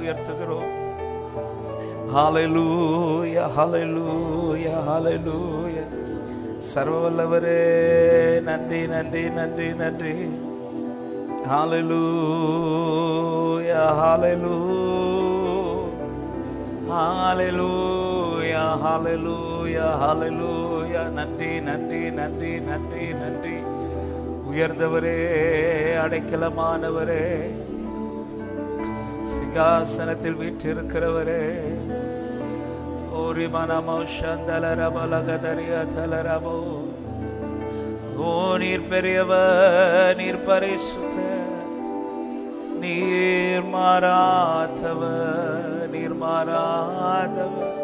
உயர்த்துகிறோம். ஹல்லேலூயா, ஹல்லேலூயா, ஹல்லேலூயா. சர்வ வல்லவரே, நன்றி நன்றி நன்றி நன்றி. ஹல்லேலூயா, ஹல்லேலூயா, ஹல்லேலூயா, ஹல்லேலூயா, ஹல்லேலூயா. நன்றி நன்றி நன்றி நன்றி நன்றி. உயர்ந்தவரே, அடைக்கலமானவரே, சிங்காசனத்தில் வீற்றிருக்கிறவரே, ஓரி மனமோ சந்தலரபலகதரிய தலரபோ. ஓ நீர் பெரியவர், நீர் பரிசுத்தர், நீர் மாறாதவர், நீர் மாறாதவர்,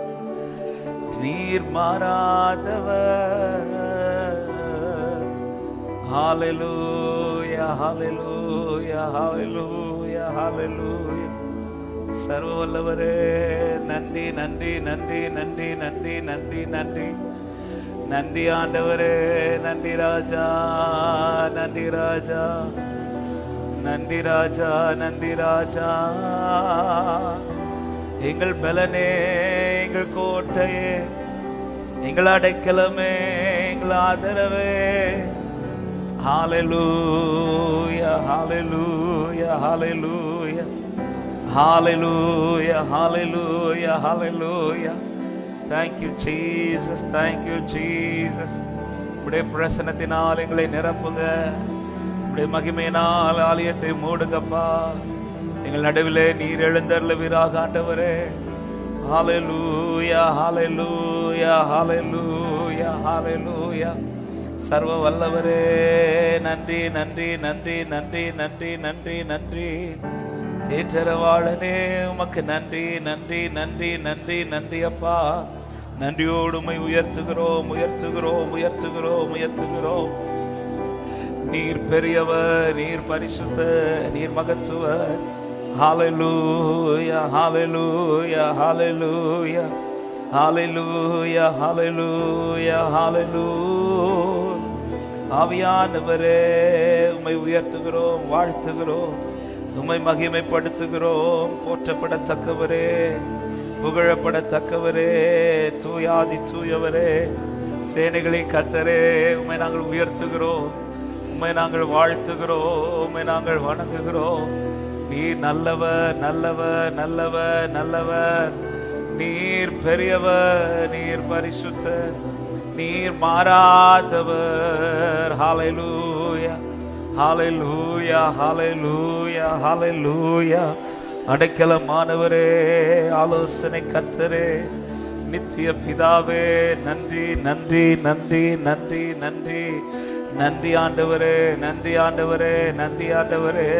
நீர் மாறாதவர். ஹல்லேலூயா, ஹல்லேலூயா, ஹல்லேலூயா, ஹல்லேலூயா. சர்வ வல்லவரே, நன்றி நன்றி நன்றி நன்றி நன்றி நன்றி நன்றி நன்றி ஆண்டவரே. நன்றி ராஜா, நன்றி ராஜா, நன்றி ராஜா, நன்றி ராஜா. எங்கள் பலனே, எங்கள் கோட்டையே, எங்கள் அடைக்கலமே, எங்கள் ஆதரவே. ஹல்லேலூயா, ஹல்லேலூயா, ஹல்லேலூயா, ஹல்லேலூயா, ஹல்லேலூயா, ஹல்லேலூயா. Thank you Jesus, thank you Jesus. உம்முடைய பிரசன்னத்தினால் எங்களை நிரப்புங்க, உம்முடைய மகிமையினால் ஆலயத்தை மூடுங்கப்பா. எங்கள் நடுவிலே நீர் எழுந்தருளுவீராக ஆண்டவரே. ஹல்லேலூயா, ஹல்லேலூயா, ஹல்லேலூயா, ஹல்லேலூயா. சர்வ வல்லவரே, நன்றி நன்றி நன்றி நன்றி நன்றி நன்றி நன்றி. தேற்றரவாளனே, உமக்கு நன்றி நன்றி நன்றி நன்றி நன்றி அப்பா. நன்றியோடு உம்மை உயர்த்துகிறோம், உயர்த்துகிறோம், உயர்த்துகிறோம், உயர்த்துகிறோம். நீர் பெரியவர், நீர் பரிசுத்தர், நீர் மகத்துவர். ஹல்லேலூயா, ஹல்லேலூயா, ஹல்லேலூயா, ஹல்லேலூயா, ஹல்லேலூயா, ஹல்லேலூயா. ஆவியானவரே, உம்மை உயர்த்துகிறோம், வாழ்த்துகிறோம், உம்மை மகிமைப்படுத்துகிறோம். போற்றப்படத்தக்கவரே, புகழப்படத்தக்கவரே, தூயாதி தூயவரே, சேனைகளின் கர்த்தரே, உம்மை நாங்கள் உயர்த்துகிறோம், உம்மை நாங்கள் வாழ்த்துகிறோம், உம்மை நாங்கள் வணங்குகிறோம். நீர் நல்லவர், நல்லவர், நல்லவர், நல்லவர். நீர் பெரியவர், நீர் பரிசுத்தர், நீர் மாறாதவர். ஹல்லேலூயா, ஹல்லேலூயா, ஹல்லேலூயா, ஹல்லேலூயா. அடைக்கலமானவரே, ஆலோசனை கர்த்தரே, நித்திய பிதாவே, நன்றி நன்றி நன்றி நன்றி நன்றி நன்றி ஆண்டவரே, நன்றி ஆண்டவரே, நன்றி ஆண்டவரே.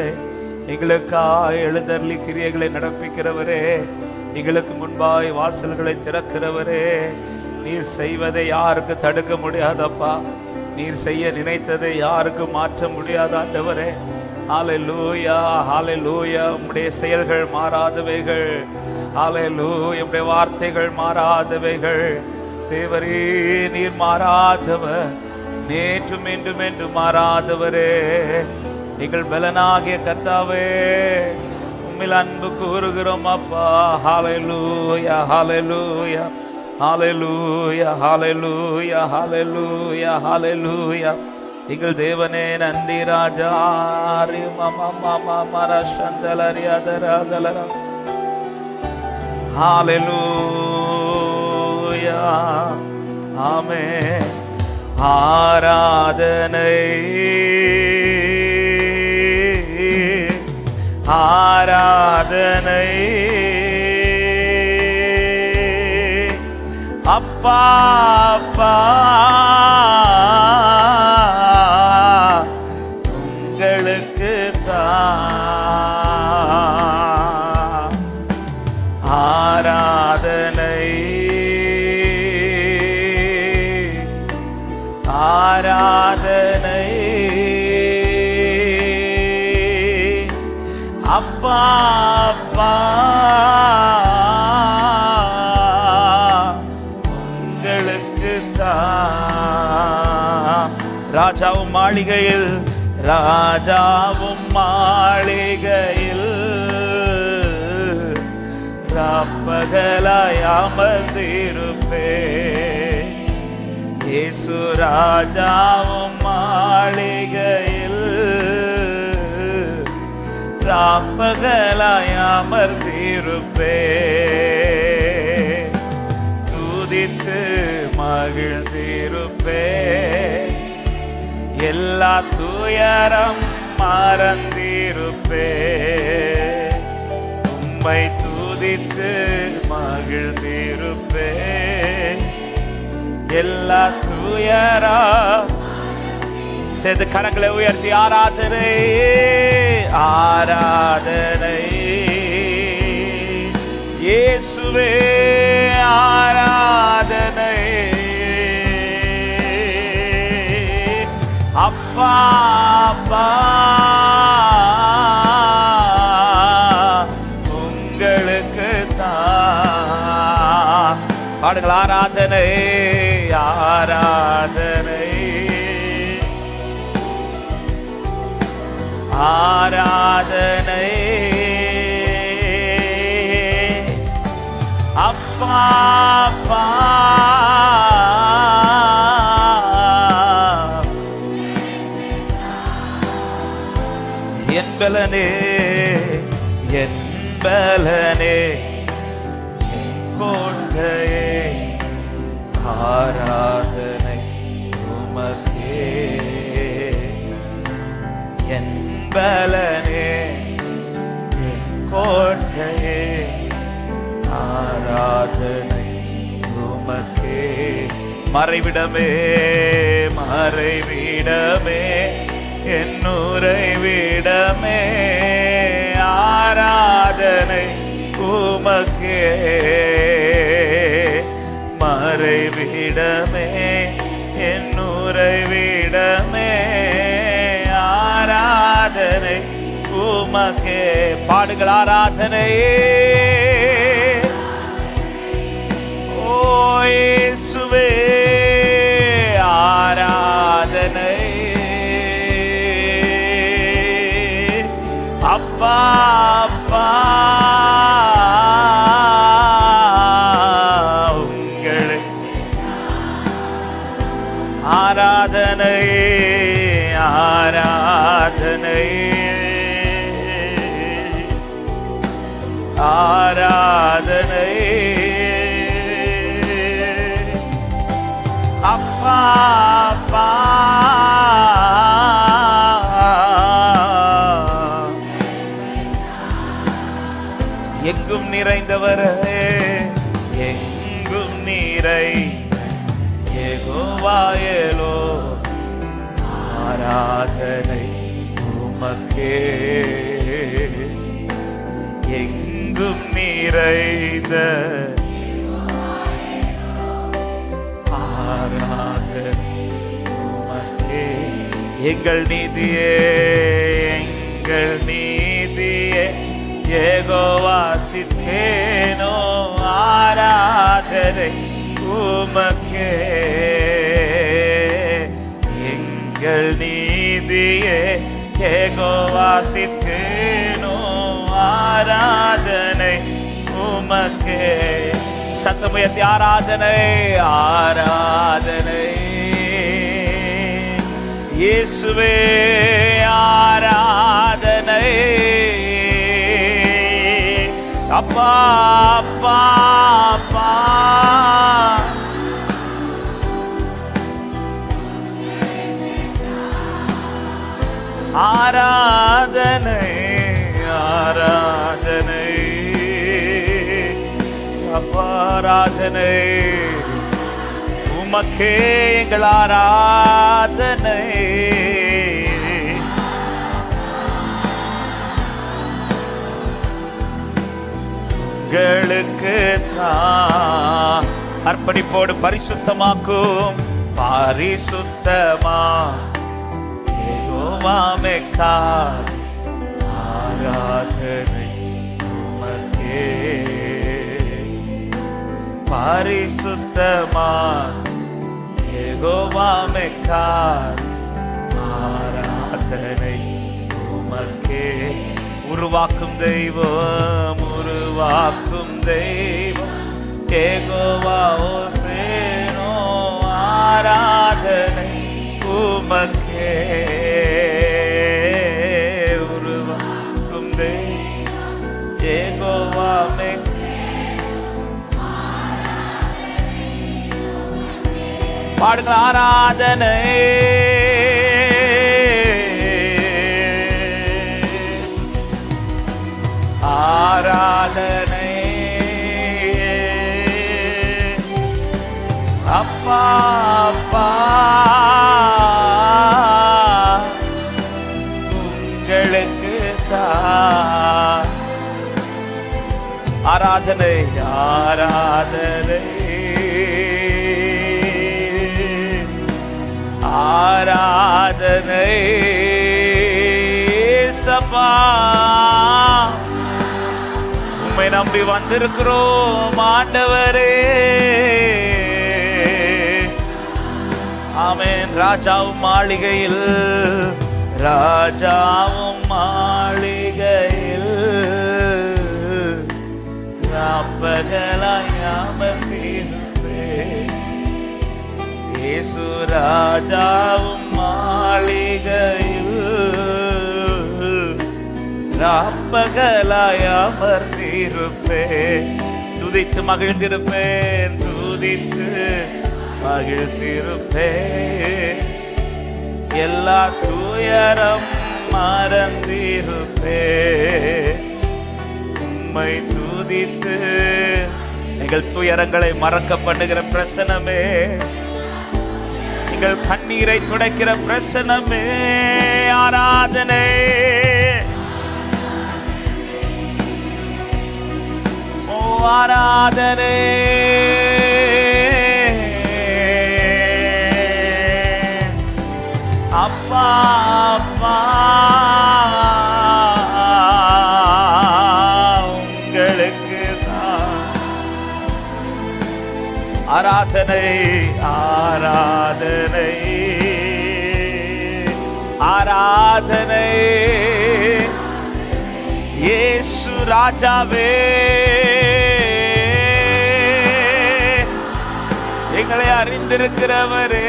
எங்களுக்காய் எழுந்தருளி கிரியைகளை நடப்பிக்கிறவரே, எங்களுக்கு முன்பாய் வாசல்களை திறக்கிறவரே. நீர் செய்வதை யாருக்கு தடுக்க முடியாதப்பா, நீர் செய்ய நினைத்ததை யாருக்கு மாற்ற முடியாத ஆண்டவரே. ஹல்லேலூயா, ஹல்லேலூயா. உம்முடைய செயல்கள் மாறாதவைகள். ஹல்லேலூயா, உம்முடைய வார்த்தைகள் மாறாதவைகள். தேவரே, நீர் மாறாதவர், நேற்றும் இன்றும் என்று மாறாதவரே. எங்கள் பலனாகிய கர்த்தாவே, உம்மில் அன்பு கூறுகிறோம் அப்பா. ஹல்லேலூயா, ஹல்லேலூயா, ஹல்லேலூயா, ஹல்லேலூயா, ஹல்லேலூயா, ஹல்லேலூயா. எங்கள் தேவனே, நன்றி ராஜா. ஹல்லேலூயா, ஆமென். ஆராதனை, ஆராதனை அப்பா, அப்பா உங்களுக்கு தான் ஆராதனை, ஆராதனை அப்பா, அப்பா ராஜாவும் மாளிகையில், ராஜாவும் மாளிகையில் ராப்பகலாய் அமர்ந்திருப்பேன். இயேசு ராஜாவும் மாளிகையில் ராப்பகலாய் அமர்ந்திருப்பேன். துதித்து மகிழ்ந்திருப்பேன். எல்லா துயரம் மறந்திருப்பேன். உம்மை துதித்து மகிழ்ந்திருப்பேன். எல்லா துயரம் சேர்ந்து கரங்களை உயர்த்தி ஆராதனை ஆராதனை இயேசுவே ஆராதனை. அப்பா அப்பா உங்களுக்கு தான் பாடுங்கள். ஆராதனை ஆராதனை ஆராதனை அப்பா அப்பா என்பலனே என்பலனே கோட்டையே ஆராதனை உமக்கே. என்பலனே கோட்டையே ஆராதனை உமக்கே. மறைவிடமே மறைவிடமே என்னுறைவிடமே ஆராதனை உமக்கே. மறைவிடமே என்னுறைவிடமே ஆராதனை உமக்கே. பாடுங்கள் ஆராதனை. ஓ இயேசுவே ஆராதனை. அப்பா அப்பா உங்களை ஆராதனை ஆராதனை ஆராதனை அப்பா அப்பா எங்கும் நிறைந்தவரே எங்கும் நீரை யெகோவாயேலோ ஆராதனை உமக்கே. எங்கும் நிறைந்த ஆராதனை உமக்கே. எங்கள் நீதியே எங்கள் நீதியே யெகோவா சித்கேனோ ஆராதனை உமக்கே. எங்கள் நீதியே யெகோவா சித்கேனோ ஆராதனை உமக்கே. சத்தமுயர்த்தி ஆராதனை ஆராதனை இயேசுவே ஆராதனை. அப்பா அப்பா அப்பா ஆராதனை ஆராதனை அப்பா ஆராதனை உமக்கே. எங்கள் ஆராதனை உங்களுக்கு தான் அர்ப்பணிப்போடு பரிசுத்தமாக்கும் பரிசுத்தமா யெகோவாமெக்கார் ஆராதனை உமக்கே. பரிசுத்தமா யெகோவாமெக்கார் ஆராதனை உமக்கே. உருவாக்கும் தெய்வம் உருவாக்கும் உருவாக்கும் தெய்வம் யெகோவா ஓசேனோ, ஆராதனை உமக்கே. உருவாக்கும் தெய்வம் யெகோவா பாடுங்க. ஆராதனை ஆராதனை அப்பா அப்பா உங்களுக்கு தான் ஆராதனை ஆராதனை ஆராதனை சபா. உம்மை நம்பி வந்திருக்கிறோம் ஆண்டவரே. ஆமென். ராஜாவும் மாளிகையில் ராஜாவும் மாளிகையில் ராப்பகலாய் அமர்ந்திருப்பேன். இயேசு ராஜாவும் மாளிகையில் ராப்பகலாய் அமர்ந்திருப்பேன். துதித்து மகிழ்ந்திருப்பேன், துதித்து மகிழ்ந்திருப்பேன். எல்லா துயரம் மறந்திருப்பேன். உம்மை துதித்து எங்கள் துயரங்களை மறக்க பண்ணுகிற பிரசனமே, எங்கள் கண்ணீரை துடைக்கிற பிரசனமே, ஆராதனை. ஓ ஆராதனை அப்பா அப்பா உங்களுக்கு தான் ஆராதனை ஆராதனை ஆராதனை. இயேசு ராஜாவே, எங்களை அறிந்திருக்கிறவரே,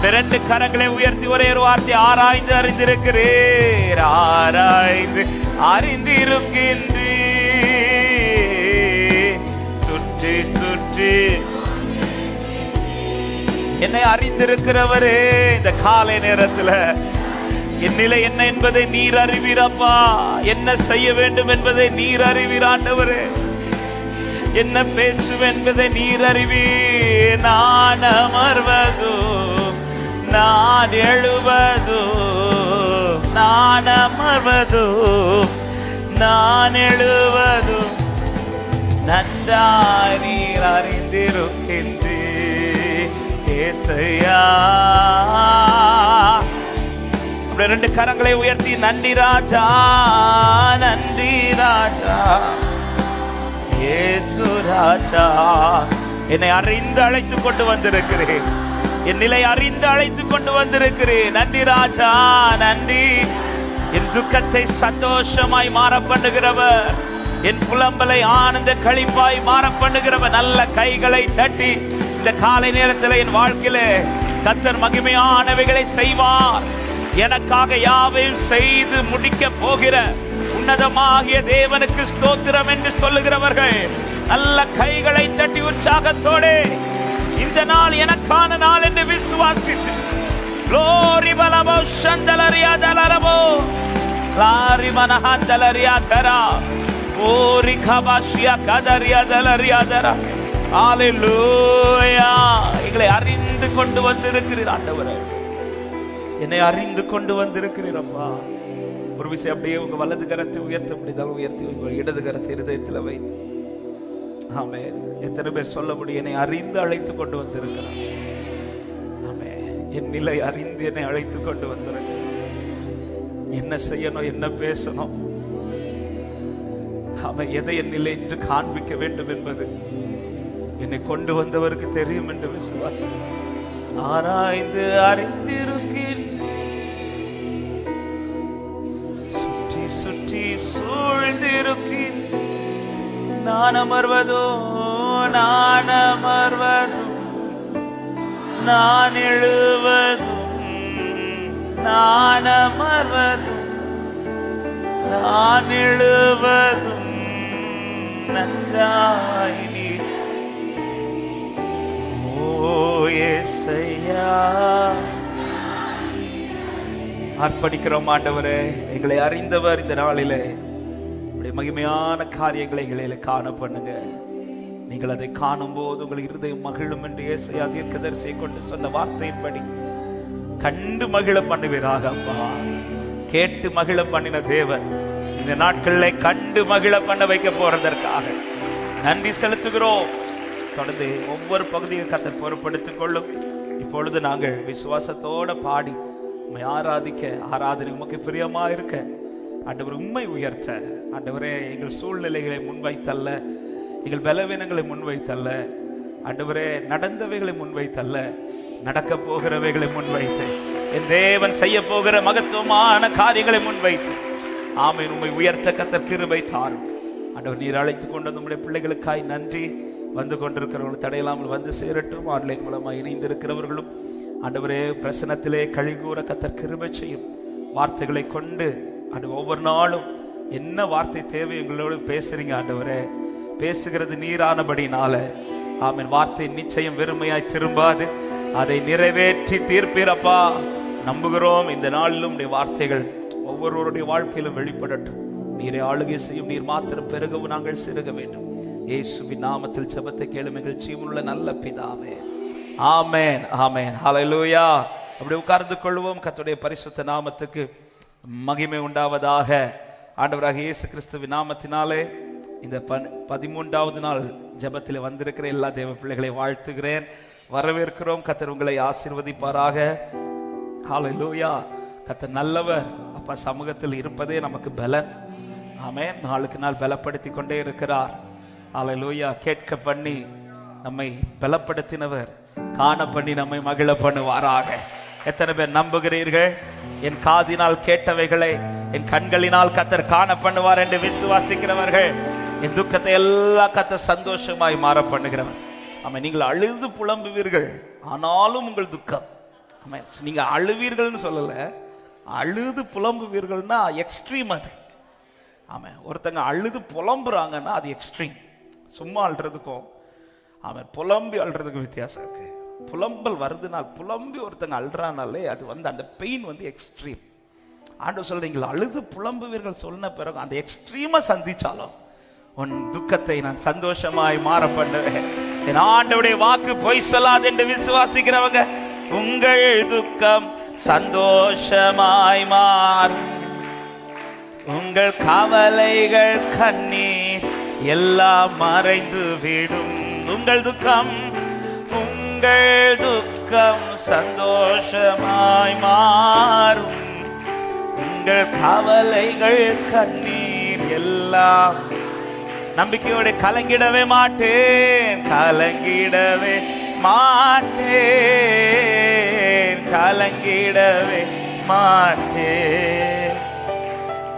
இரண்டு கரங்களை உயர்த்தி ஒரே ஒரு வார்த்தை, ஆராய்ந்து அறிந்திருக்கிறீர், ஆராய்ந்து அறிந்திருக்கின்றீர். சுற்றி சுற்றி என்னை அறிந்திருக்கிறவரே, இந்த காலை நேரத்தில் என் நிலை என்ன என்பதை நீர் அறிவீரப்பா. என்ன செய்ய வேண்டும் என்பதை நீர் அறிவீராண்டவரே. என்ன பேசுவேன் என்பதை நீர் அறிவீர். நான் அமர்வதோ நான் எழுவதோ, நான் அமர்வதோ நான் எழுவதோ நன்றாய் நீர் அறிந்திருக்கின்றீர் ஏசையா. ரெண்டு கரங்களை உயர்த்தி நன்றி ராஜா, நன்றி ராஜா, இயேசு ராஜா. என்னை அறிந்து அழைத்துக் கொண்டு வந்திருக்கிறேன், என் நிலை அறிந்து அழைத்துக் கொண்டு வந்திருக்கிறேன். நன்றி ராஜா, நன்றி. என் துக்கத்தை சந்தோஷமாய் மாற பண்ணுகிறவர், என் புலம்பலை ஆனந்த களிப்பாய் மாற பண்ணுகிறவர். நல்ல கைகளை தட்டி இந்த காலை நேரத்தில் என் வாழ்க்கையிலே கர்த்தர் மகிமையானவைகளை செய்வார். எனக்காக யாவையும் செய்து முடிக்க போகிற உன்னதமாகிய தேவனுக்கு ஸ்தோத்திரம் என்று சொல்லுகிறவர்கள் நல்ல கைகளை தட்டி உற்சாகத்தோடு இந்த நாள் எனக்கான நாள் என்று விசுவாசித்து glory balabo shandalaria dalarabo lari manahandalaria tara ori khabashia kadaria dalaria dara. ஹalleluya. எங்களை அறிந்து கொண்டு வந்திருக்கிறீர் ஆண்டவரே, என்னை அறிந்து கொண்டு வந்திருக்கிறீர் அப்பா. ஒரு விஷயம் அப்படியே உங்க வலது கரத்தை உயர்த்த முடிந்தால் உயர்த்தி உங்கள் இடது கரத்தை இருதயத்தில் வைத்து ஆமென். எத்தனை பேர் சொல்ல முடியும், என்னை அறிந்து அழைத்து கொண்டு வந்திருக்கிறார். ஆமென். என் நிலை அறிந்து என்னை அழைத்து கொண்டு வந்திருக்க, என்ன செய்யணும், என்ன பேசணும், அவன் எதை என் நிலை என்று காண்பிக்க வேண்டும் என்பது என்னை கொண்டு வந்தவருக்கு தெரியும் என்று விசுவாசம். ஆராய்ந்து அறிந்திருக்கிறேன், சுற்றி சுற்றி சூழ்ந்திருக்கின் நான் அமர்வதோ நான் அமர்வதும் நான் எழுவதும் நான் அமர்வதும் நான் எழுவதும் நன்றாய் நீ. ஓ யேசையா, அர்ப்பணிக்கிறோம் ஆண்டவரே. எங்களை அறிந்தவர் இந்த நாளிலே உடைய மகிமையான காரியங்களை எங்களை காண பண்ணுங்க. நீங்கள் அதை காணும் போது உங்கள் இருதயம் மகிழும் என்று ஏசாயா தீர்க்கதரிசியை கொண்டு சொன்ன வார்த்தையின்படி கண்டு மகிழ பண்ணுவீராக. அப்பா, கேட்டு மகிழ பண்ணின தேவன் இந்த நாட்களில் கண்டு மகிழ பண்ண வைக்க போறதற்காக நன்றி செலுத்துகிறோம். தொடர்ந்து ஒவ்வொரு பகுதியும் கர்த்தர் பொறுப்படுத்திக் கொள்ளும். இப்பொழுது நாங்கள் விசுவாசத்தோட பாடி உம்மை ஆராதிக்க, ஆராதனை உமக்கு பிரியமா இருக்க ஆண்டவர் உம்மை உயர்த்த, ஆண்டவரே எங்கள் சூழ்நிலைகளை முன்வைத்தல்ல, எங்கள் பலவீனங்களை முன்வைத்தல்ல, ஆண்டவரே நடந்தவைகளை முன்வைத்தல்ல, நடக்க போகிறவைகளை முன்வைத்து என் தேவன் செய்ய போகிற மகத்துவமான காரியங்களை முன்வைத்து ஆமென் உம்மை உயர்த்த கர்த்தர் கிருபை தாரும். ஆண்டவர் நீர் அழைத்துக் கொண்ட நம்முடைய பிள்ளைகளுக்காய் நன்றி. வந்து கொண்டிருக்கிறவர்கள் தடையில்லாமல் வந்து சேரட்டும். ஆன்லைன் மூலமாக இணைந்திருக்கிறவர்களும் ஆண்டவரே பிரசனத்திலே கழிகூற கர்த்தர் கிருபை செய்யும். வார்த்தைகளை கொண்டு ஆண்டவர் ஒவ்வொரு நாளும் என்ன வார்த்தை தேவை எங்களோடு பேசுறீங்க ஆண்டவரே. பேசுகிறது நீரானபடினால ஆமென். வார்த்தை நிச்சயம் வெறுமையாய் திரும்பாது, அதை நிறைவேற்றி தீர்ப்பீரப்பா. நம்புகிறோம் இந்த நாளிலும் உடைய வார்த்தைகள் ஒவ்வொருவருடைய வாழ்க்கையிலும் வெளிப்படட்டும். நீரை ஆளுகை செய்யும். நீர் மாத்திரம் பெருகவும் நாங்கள் சிறுக வேண்டும். இயேசுவின் நாமத்தில் ஜெபத்தை கேளும் எங்கள் ஜீவனுள்ள நல்ல பிதாவே, ஆமென் ஆமென். ஹல்லேலூயா. அப்படி உட்கார்ந்து கொள்வோம். கர்த்தருடைய பரிசுத்த நாமத்துக்கு மகிமை உண்டாவதாக. ஆண்டவராக இயேசு கிறிஸ்துவின் நாமத்தினாலே இந்த 13வது நாள் ஜெபத்தில் வந்திருக்கிற எல்லா தேவ பிள்ளைகளை வாழ்த்துகிறேன், வரவேற்கிறோம். கர்த்தர் உங்களை ஆசீர்வதிப்பாராக. ஹல்லேலூயா. கர்த்தர் நல்லவர். அப்பா, சமூகத்தில் இருப்பதே நமக்கு பலன். ஆமென். நாளுக்கு நாள் பலப்படுத்தி கொண்டே இருக்கிறார். ஹல்லேலூயா. கேட்க பண்ணி நம்மை பலப்படுத்தினவர் காண பண்ணி நம்மை மகிழ பண்ணுவாராக. எத்தனை பேர் நம்புகிறீர்கள்? என் காதினால் கேட்டவைகளை என் கண்களினால் கர்த்தர் காண பண்ணுவார் என்று விசுவாசிக்கிறவர்கள், என் துக்கத்தை எல்லாம் கர்த்தர் சந்தோஷமாய் மாற பண்ணுகிறவர். ஆமாம், நீங்கள் அழுது புலம்புவீர்கள், ஆனாலும் உங்கள் துக்கம். ஆமாம், நீங்க அழுவீர்கள்னு சொல்லல, அழுது புலம்புவீர்கள்னா எக்ஸ்ட்ரீம் அது. ஆமாம், ஒருத்தங்க அழுது புலம்புறாங்கன்னா அது எக்ஸ்ட்ரீம். சும்மா அழுறதுக்கும் ஆமாம் புலம்பி அழுறதுக்கும் வித்தியாசம் இருக்கு. புலம்பல் வருதுனால், புலம்பி ஒருத்தங்க அழுறானாலே அது அந்த பெயின் எக்ஸ்ட்ரீம். ஆண்டவர் சொல்றீங்களா, அழுது புலம்புவீர்கள் சொன்ன பிறகு அந்த எக்ஸ்ட்ரீமை சந்திச்சாலும் உன் துக்கத்தை நான் சந்தோஷமாய் மாற பண்ணுவேன். என் ஆண்டவருடைய வாக்கு பொய் சொல்லாது என்று விசுவாசிக்கிறவங்க, உங்கள் துக்கம் சந்தோஷமாய் மாறும். உங்கள் கவலைகள் கண்ணீர் எல்லாம் மறைந்து விடும். உங்கள் துக்கம் சந்தோஷமாய் மாறும். உங்கள் கவலைகள் கண்ணீர் எல்லாம். நம்பிக்கையோட கலங்கிடவே மாட்டேன், கலங்கிடவே மாட்டேன், கலங்கிடவே மாட்டேன்,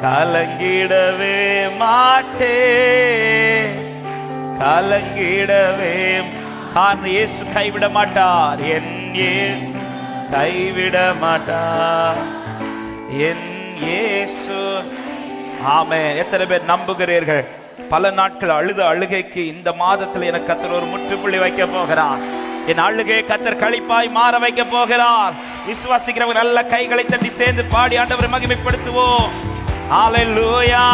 கலங்கிடவே மாட்டேன், கலங்கிடவே. காரணம், இயேசு கைவிட மாட்டார். என் இயேசு கைவிட மாட்டார். என் இயேசு. ஆமென். எத்தனை பேர் நம்புகிறீர்கள்? பல நாட்கள் அழுத அழுகைக்கு இந்த மாதத்தில் எனக்கு கர்த்தர் ஒரு முற்றுப்புள்ளி வைக்க போகிறார். என் அழுகை கர்த்தர் களிப்பாய் மாற வைக்க போகிறார். விசுவாசிக்கிறவங்க நல்ல கைகளை தட்டி சேர்ந்து பாடி ஆண்டவரை மகிமைப்படுத்துவோம். ஹல்லேலூயா.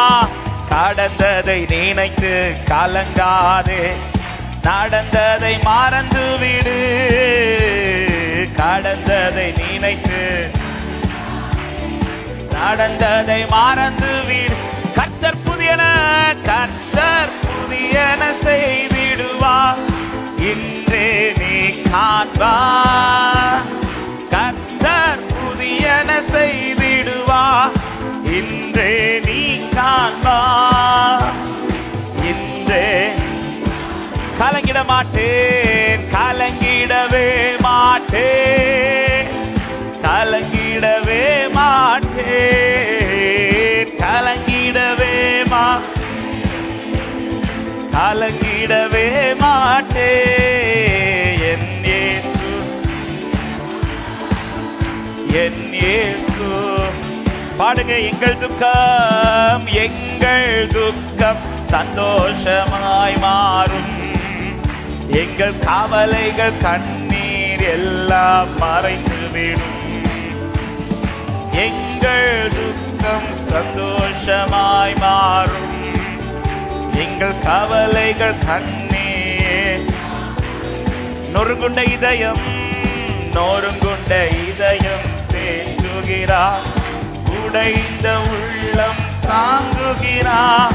கடந்ததை நினைத்து கலங்காதே, நடந்ததை மறந்து விடு. கடந்ததை நினைத்து நடந்ததை மறந்து விடு. கர்த்தர் புதியன செய்திடுவார். இன்றே நீ காண்பார். கர்த்தர் புதியன செய்திடுவார். இன்றே நீ காண்பார். இன்றே. கலங்கிட மாட்டேன், கலங்கிடவே மாட்டேன், கலங்கிடவே மாட்டேன், கலங்கிடவே கலங்கிடவே மாட்டே என் இயேசு, என் இயேசு. பாடுங்க. எங்கள் துக்கம், எங்கள் துக்கம் சந்தோஷமாய் மாறும். எங்கள் கவலைகள் கண்ணீர் எல்லாம் மறைந்துவிடும். எங்கள் துக்கம் சந்தோஷமாய் மாறும். எங்கள் கவலைகள் கண்ணீர். நொறுங்குண்ட இதயம், நொறுங்குண்ட இதயம் தேற்றுகிறார். உடைந்த உள்ளம் தாங்குகிறார்.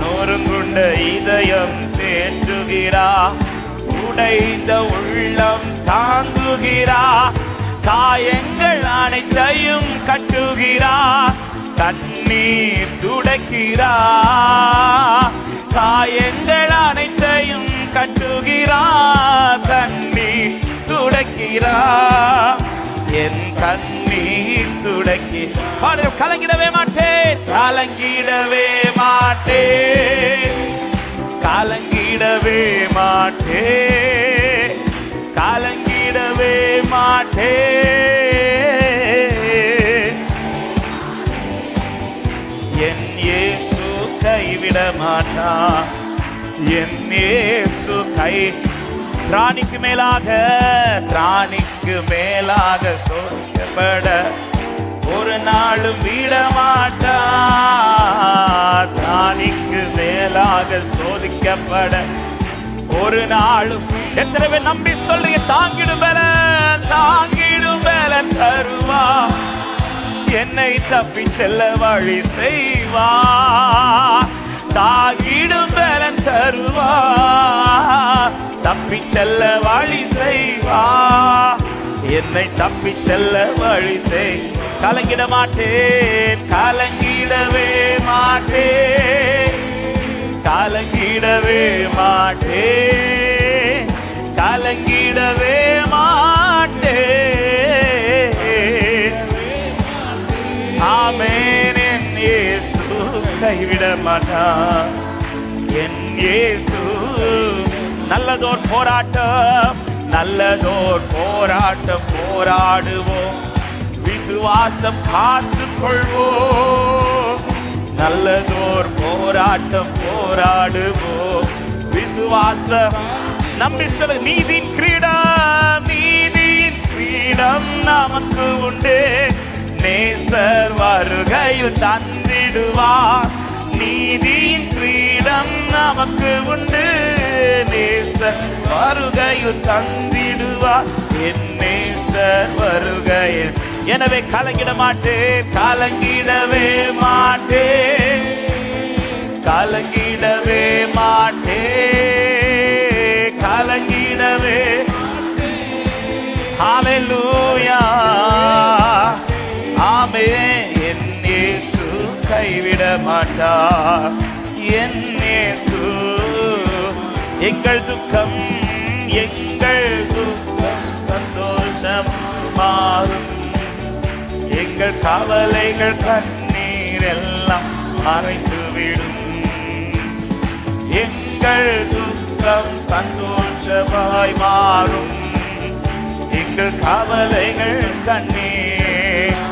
நொறுங்குண்ட இதயம் தேற்றுகிறார். உடைந்த உள்ளம் தாங்குகிறார். காயங்கள் அனைத்தையும் கட்டுகிறார். கண்ணீர் துடைக்கிறார். காயங்கள் அனைத்தையும் கட்டுகிறார். கண்ணீர் துடைக்கிறார். என் கண்ணீர் துடைக்கி கலங்கிடவே மாட்டேன், கலங்கிடவே மாட்டேன், கலங்கிடவே மாட்டேன், கலங்கிடவே மாட்டேன். என் இயேசு கைவிட மாட்டான். என் இயேசு திராணிக்கு மேலாக, திராணிக்கு மேலாக சோதிக்கப்பட ஒரு நாளும் விட மாட்டான். திராணிக்கு மேலாக சோதிக்கப்பட ஒரு நாளும். எத்தனை பேர் நம்பி சொல்றீங்க? தாங்கிடும் பலன், தாங்கிடும் பலன் தருவா. என்னை தப்பி செல்ல வழி செய்வா. தாங்கிடும் பலன் தருவா. தப்பி செல்ல வழி செய்வா. என்னை தப்பி செல்ல வழி செய். கலங்கிட மாட்டேன், கலங்கிடவே மாட்டேன், கலங்கிடவே மாட்டேன், கலங்கிடவே மாட்டேன். ஆமென். என் இயேசு கைவிட மாட்டான். என் இயேசு. நல்லதோர் போராட்டம், நல்லதோர் போராட்டம் போராடுவோம். விசுவாசம் காத்துக் கொள்வோம். நல்லதோர் போராட்டம் போராடுவோம். விசுவாசம் நம்பி சொல்ல. நீதியின் கிரீடம், நீதியின் கிரீடம் நமக்கு உண்டு. நேசர் வருகையில் தந்திடுவார். நீதியின் கிரீடம் நமக்கு உண்டு. நேசர் வருகையில் தந்திடுவார். என் நேசர் வருகையில். எனவே கலங்கிட மாட்டேன், கலங்கிடவே மாட்டேன், கலங்கிடவே மாட்டேன், கலங்கிடவே. ஹல்லேலூயா. ஆமென். என் இயேசு கைவிட மாட்டார். என் இயேசு. எங்கள் துக்கம், எங்கள் துக்கம் சந்தோஷம் மாறும். எங்கள் கவலைகள் கண்ணீர் எல்லாம் மறைந்துவிடும். எங்கள் துக்கம் சந்தோஷமாய் மாறும். எங்கள் கவலைகள் கண்ணீர்.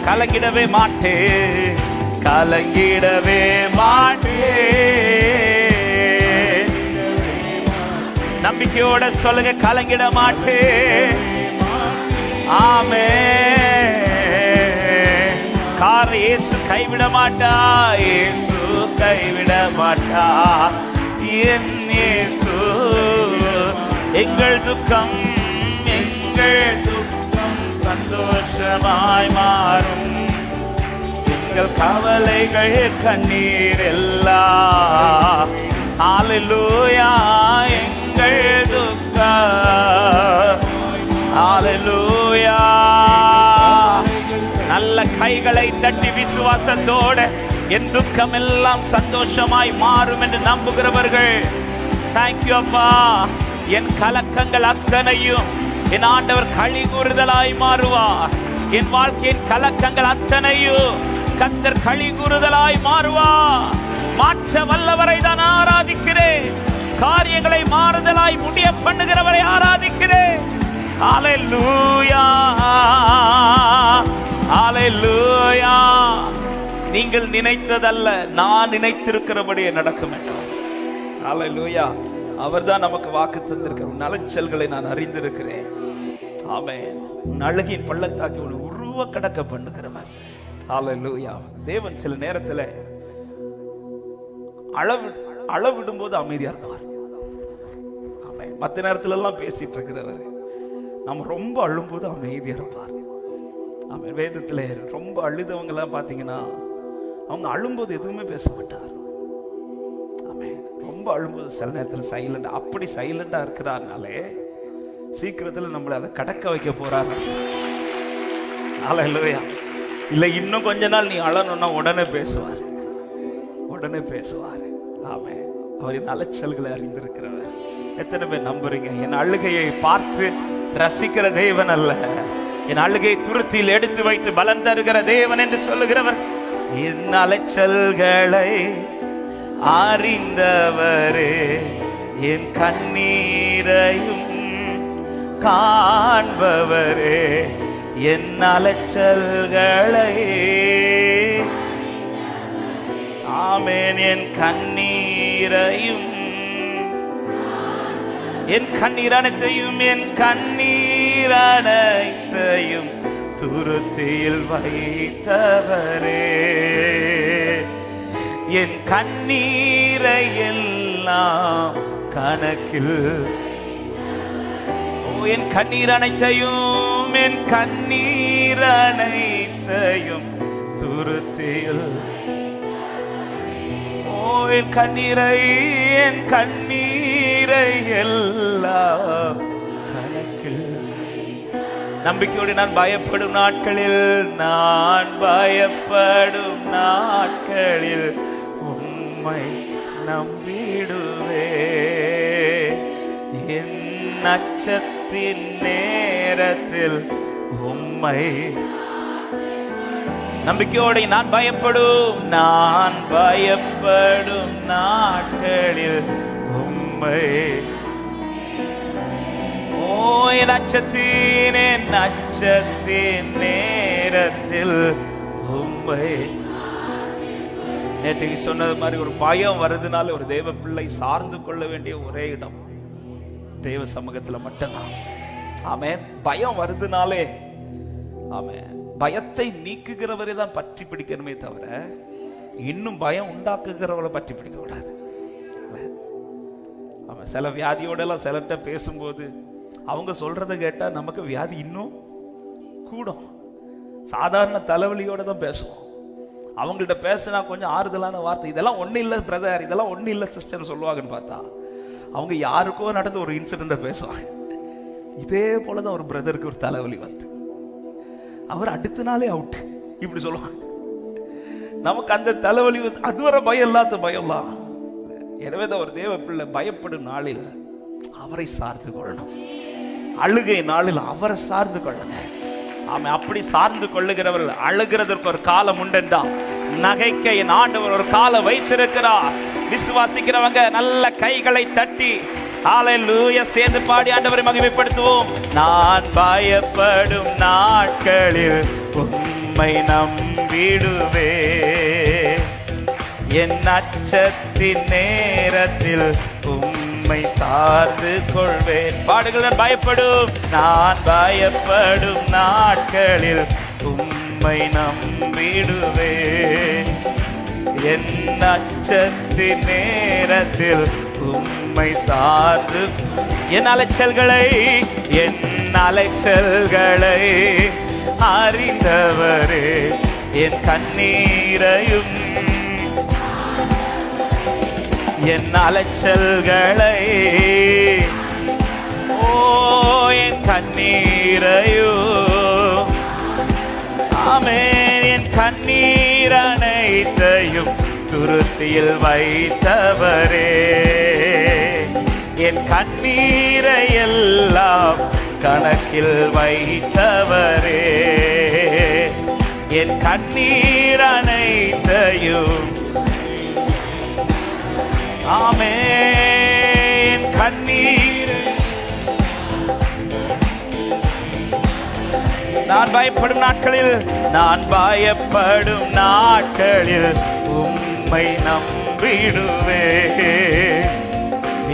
கலங்கிடவே மாட்டேன், கலங்கிடவே மாட்டேன். நம்பிக்கையோட சொல்லுங்க, கலங்கிட மாட்டேன். ஆமென். காரணம் இயேசு கைவிட மாட்டா, இயேசு கைவிட மாட்டா. என் இயேசு. எங்கள் துக்கம், எங்கள் துக்கம் சந்தோஷமாய் மாறும். எங்கள் கவலைகள் கண்ணீர் எல்லாம். ஹல்லேலூயா. எங்கள் துக்கம். ஹல்லேலூயா. நல்ல கைகளை தட்டி விசுவாசத்தோட என் துக்கம் எல்லாம் சந்தோஷமாய் மாறும் என்று நம்புகிறவர்கள், தேங்க்யூ அப்பா. என் கலக்கங்கள் அத்தனையும் என் ஆண்டவர் களி கூறுதலாய் மாறுவார். என் வாழ்க்கையின் கலக்கங்கள் அத்தனையும் கர்த்தர் களி கூறுதலாய் மாறுவார். மாற்ற வல்லவரை தான் ஆராதிக்கிறேன். காரியங்களை மாறுதலாய் முடிய பண்ணுகிறவரை ஆராதிக்கிறேன். ஹல்லேலூயா, ஹல்லேலூயா. நீங்கள் நினைத்ததல்ல, நான் நினைத்திருக்கிறபடியே நடக்கும் என்றார். ஹல்லேலூயா. அவர்தான் நமக்கு வாக்கு தந்திருக்கிறார். உன் அலைச்சல்களை நான் அறிந்திருக்கிறேன். ஆமென். உன் அழுகையின் பள்ளத்தாக்கி உன்னை உருவ கடக்க பண்ணுகிறவர். ஹல்லேலூயா. தேவன் சில நேரத்தில் அளவிடும் போது அமைதியா இருப்பார். ஆமென். மற்ற நேரத்துல எல்லாம் பேசிட்டு இருக்கிறவர் நம்ம ரொம்ப அழும்போது அமைதியா இருப்பார். ஆமென். வேதத்துல ரொம்ப அழுதவங்க எல்லாம் பாத்தீங்கன்னா அவங்க அழும்போது எதுவுமே பேச மாட்டார். ஆமென். ரொம்ப அழும்போது சில நேரத்தில் சைலண்டா, அப்படி சைலண்டா இருக்கிறார்னாலே சீக்கிரத்தில் நம்மளை அதை கடக்க வைக்க போறாரு. ஹல்லேலூயா. இல்லை இன்னும் கொஞ்ச நாள் நீ அழணும்னா உடனே பேசுவார், உடனே பேசுவார். ஆமென். அவரின் அலைச்சல்களை அறிந்திருக்கிறவர். எத்தனை பேர் நம்புறீங்க? என் அழுகையை பார்த்து ரசிக்கிற தேவன் அல்ல, என் அழுகையை துருத்தியில் எடுத்து வைத்து பலன் தருகிற தேவன் என்று சொல்லுகிறவர். என் அலைச்சல்களை அறிந்தவரே, என் கண்ணீரையும் காண்பவரே, என் அலைச்சல்களை, ஆமென், என் கண்ணீரையும், என் கண்ணீர் அனைத்தையும், என் கண்ணீர் அனைத்தையும் துருத்தியில் வைத்தவரே, என் கண்ணீரை எல்லாம் கணக்கில், என் கண்ணீர் அனைத்தையும், என் கண்ணீர் அனைத்தையும் துருத்தியில், என் கண்ணீரை, என் கண்ணீரை எல்லாம் கணக்கில். நம்பிக்கையோடு நான் பயப்படும் நாட்களில், நான் பயப்படும் நாட்களில் உம்மை நம்பிடுவே, என் அச்சத்தின் நேரத்தில் உம்மை. நம்பிக்கையோடு நான் பயப்படும் நாட்களில் உம்மை, என் அச்சத்தின் நேரத்தில் உம்மை. நேற்றைக்கு சொன்னது மாதிரி ஒரு பயம் வருதுனால ஒரு தேவ பிள்ளை சார்ந்து கொள்ள வேண்டிய ஒரே இடம் தேவ சமூகத்தில் மட்டும்தான். ஆமென். பயம் வருதுனாலே, ஆமென், பயத்தை நீக்குகிறவரை தான் பற்றி பிடிக்கணுமே தவிர இன்னும் பயம் உண்டாக்குகிறவளை பற்றி பிடிக்க கூடாது. ஆமாம். சில வியாதியோட எல்லாம் சிலர்கிட்ட பேசும்போது அவங்க சொல்றதை கேட்டா நமக்கு வியாதி இன்னும் கூடும். சாதாரண தலைவலியோட தான் பேசுவோம். அவங்கள்ட்ட பேசினா கொஞ்சம் ஆறுதலான வார்த்தை, இதெல்லாம் ஒன்றும் இல்லை பிரதர், இதெல்லாம் ஒன்றும் இல்லை சிஸ்டர் சொல்லுவாங்கன்னு பார்த்தா அவங்க யாருக்கோ நடந்த ஒரு இன்சிடென்ட்டை பேசுவாங்க. இதே போலதான் ஒரு பிரதருக்கு ஒரு தலைவலி வந்து அவர் அடுத்த நாளே அவுட் இப்படி சொல்லுவாங்க. நமக்கு அந்த தலைவலி அதுவரை பயம் இல்லாத பயம்லாம். எனவே தான் ஒரு தேவ பிள்ளை பயப்படும் நாளில் அவரை சார்ந்து கொள்ளணும், அழுகை நாளில் அவரை சார்ந்து கொள்ளுங்க. ஆமா, அப்படி சார்ந்து கொள்ளுகிறவர்கள் அழுகிறதற்கு ஒரு காலம் உண்டென்றா, நகைக்க என் ஆண்டவர் ஒரு காலம் வைத்திருக்கிறார். விசுவாசிக்கிறவங்க நல்ல கைகளை தட்டி ஹல்லேலூயா சேர்ந்து பாடி ஆண்டவரை மகிமைப்படுத்துவோம். நான் பயப்படும் நாட்களில் உம்மை நம்பிடுவே, என் அச்சத்தின் நேரத்தில் உம்மை சார்ந்து கொள்வேன். பாடுகள். பயப்படும் நான் பயப்படும் நாட்களில் உம்மை நம்பிடுவே, என் அச்சத்தின் நேரத்தில் உம்மை சார்ந்து. என் அலைச்சல்களை அறிந்தவரே, என் கண்ணீரையும், என் அலைச்சல்களை, என் கண்ணீரையும், ஆமென், என் கண்ணீர் அனைத்தையும் துருத்தியில் வைத்தவரே, என் கண்ணீரை எல்லாம் கணக்கில் வைத்தவரே, என் கண்ணீர் அனைத்தையும், நான் பயப்படும் நாட்களில், நான் பயப்படும் நாட்களில் உம்மை நம்பிடுவே.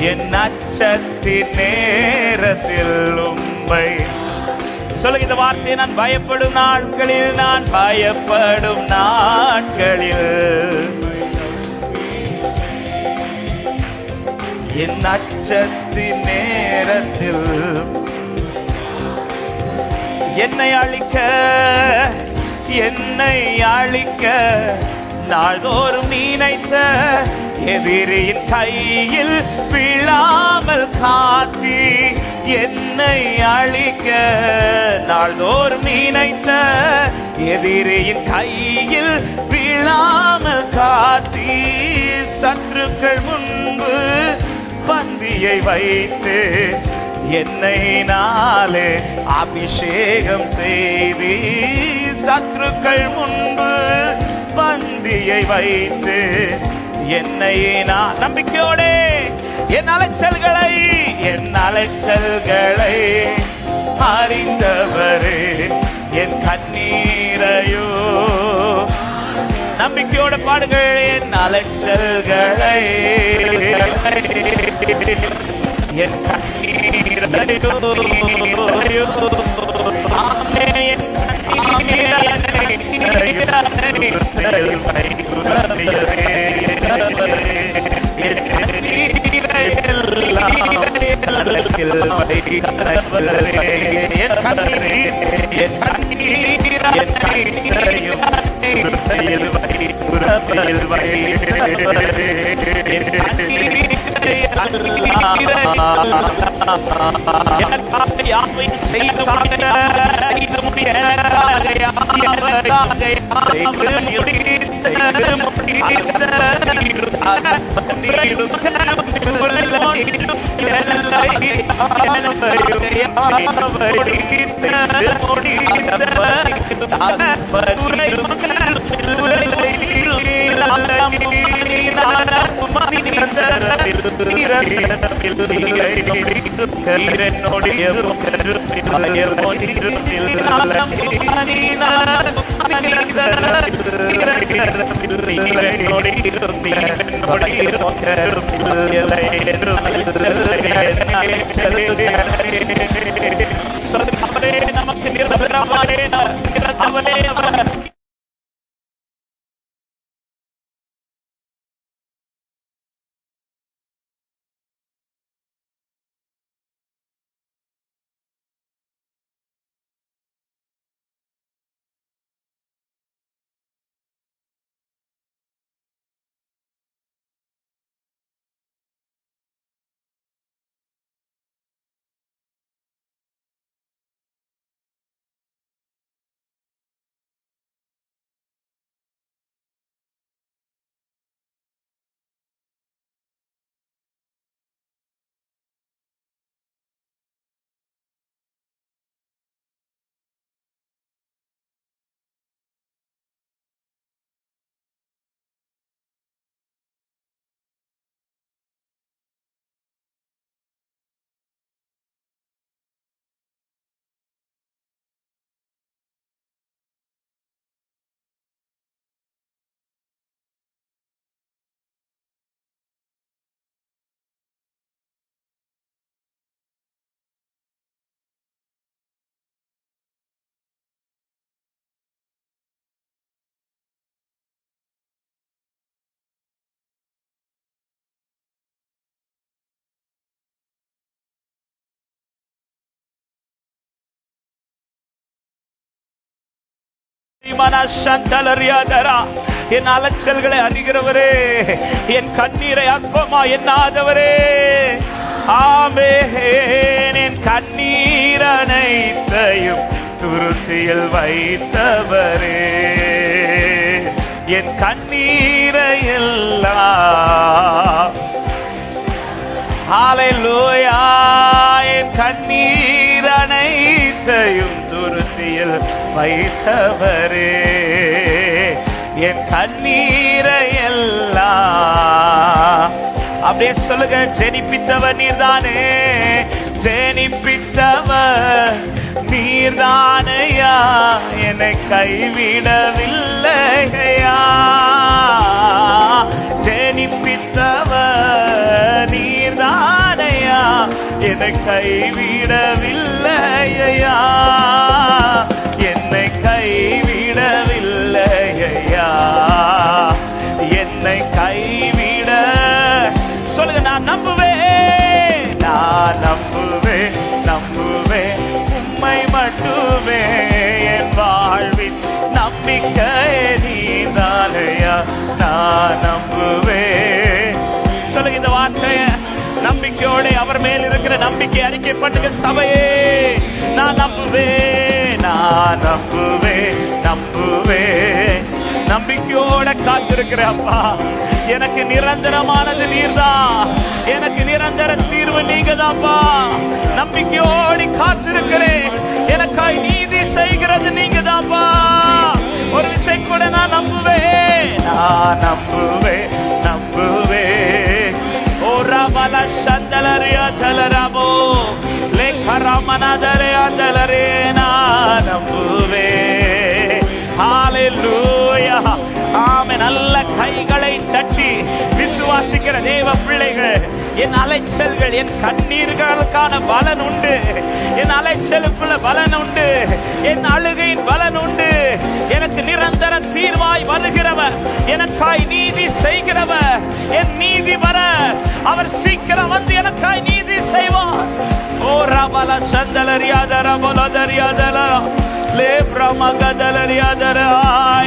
என் அச்சத்தின் நேரத்தில் உம்மை. சொல்லுங்க இந்த வார்த்தையை. நான் பயப்படும் நாட்களில், நான் பயப்படும் நாட்களில் என் அச்சத்தின் நேரத்தில் என்னை அழிக்க, என்னை அழிக்க நாள்தோறும் நினைத்த எதிரியின் கையில் விழாமல் காத்தி, என்னை அழிக்க நாள்தோறும் நினைத்த எதிரியின் கையில் விழாமல் காத்தி, சத்துருக்கள் முன்பு பந்தியை வைத்து என்னை நாளே அபிஷேகம் செய்தி, சத்துருக்கள் முன்பு பந்தியை வைத்து என்னை நான் நம்பிக்கையோடு என் அலைச்சல்களை அறிந்தவரே, என் கண்ணீரையோ நம்பிக்கையோட பாடுகள். என் அலைச்சல்களை என் கண்ணீரையோ நமக்கு நிரந்தரமானே அவனே அவர். என் அலைச்சல்களை அறிகிறவரே, என் கண்ணீரை அற்பமா எண்ணாதவரே, ஆமென். என் கண்ணீர் அனைத்தையும் துருத்தியில் வைத்தவரே, என் கண்ணீரை எல்லாம் ஹல்லேலூயா, என் கண்ணீர் அனைத்தையும் துருத்தியில் வைத்தவரே, என் கண்ணீரை எல்லாம் அப்படியே சொல்லுங்க. ஜெனிப்பித்தவர் நீர்தானே, ஜெனிப்பித்தவர் நீர்தானையா என்னை கைவிடவில்லையா. ஜெனிப்பித்தவர் நீர்தானையா என்னை கைவிடவில்லையா. என்னை கைவிடவில்லையா. என்னை கைவிட சொல்லுங்க. நான் நம்புவேன், நான் நம்புவேன், நம்புவேன் உம்மை மட்டுமே. என் வாழ்வின் நம்பிக்கை நீதானையா. நான் நம்புவேன். சொல்லுங்க இந்த வார்த்தைய நம்பிக்கையோட அவர் மேல் இருக்கிற நம்பிக்கை அறிக்கை பண்ணுங்க சபையே. நான் நம்புவேன், நான் நம்புவேன், நம்புவேன். நம்பிக்கையோட காத்திருக்கிற அப்பா, எனக்கு நிரந்தரமானது நீர்தான், எனக்கு நிரந்தர தீர்வு நீங்க தான்ப்பா. நம்பிக்கையோடு காத்திருக்கிறேன், எனக்காய் நீதி செய்கிறது நீங்க தான்ப்பா. ஒரு விசை கூட நான் நம்புவேன், நான் நம்புவேன், நம்புவேன். ஓ ரபல சந்தலரியா தலரபோ லேகரமனதரியா தலரே. நான் நம்புவேன். ஹalleluya. ஆமென். நல்ல கைகளை தட்டி விசுவாசிக்கிற தேவ பிள்ளைகள், என் அலைச்சல்கள், என் கண்ணீர்களுக்கான பலன் உண்டு, என் அலைச்சலுக்குள்ள பலன் உண்டு, என் அழுகையின் பலன் உண்டு. எனக்கு நிரந்தர தீர்வாய் வருகிறவர், எனக்காய் நீதி செய்கிறவர். என் நீதி வர அவர் சீக்கிரம் வந்து எனக்காய் நீதி செய்வார். ஓ ரபல சந்தலரியாதர பலதரியாதர லே பிரமகதலரியாதர.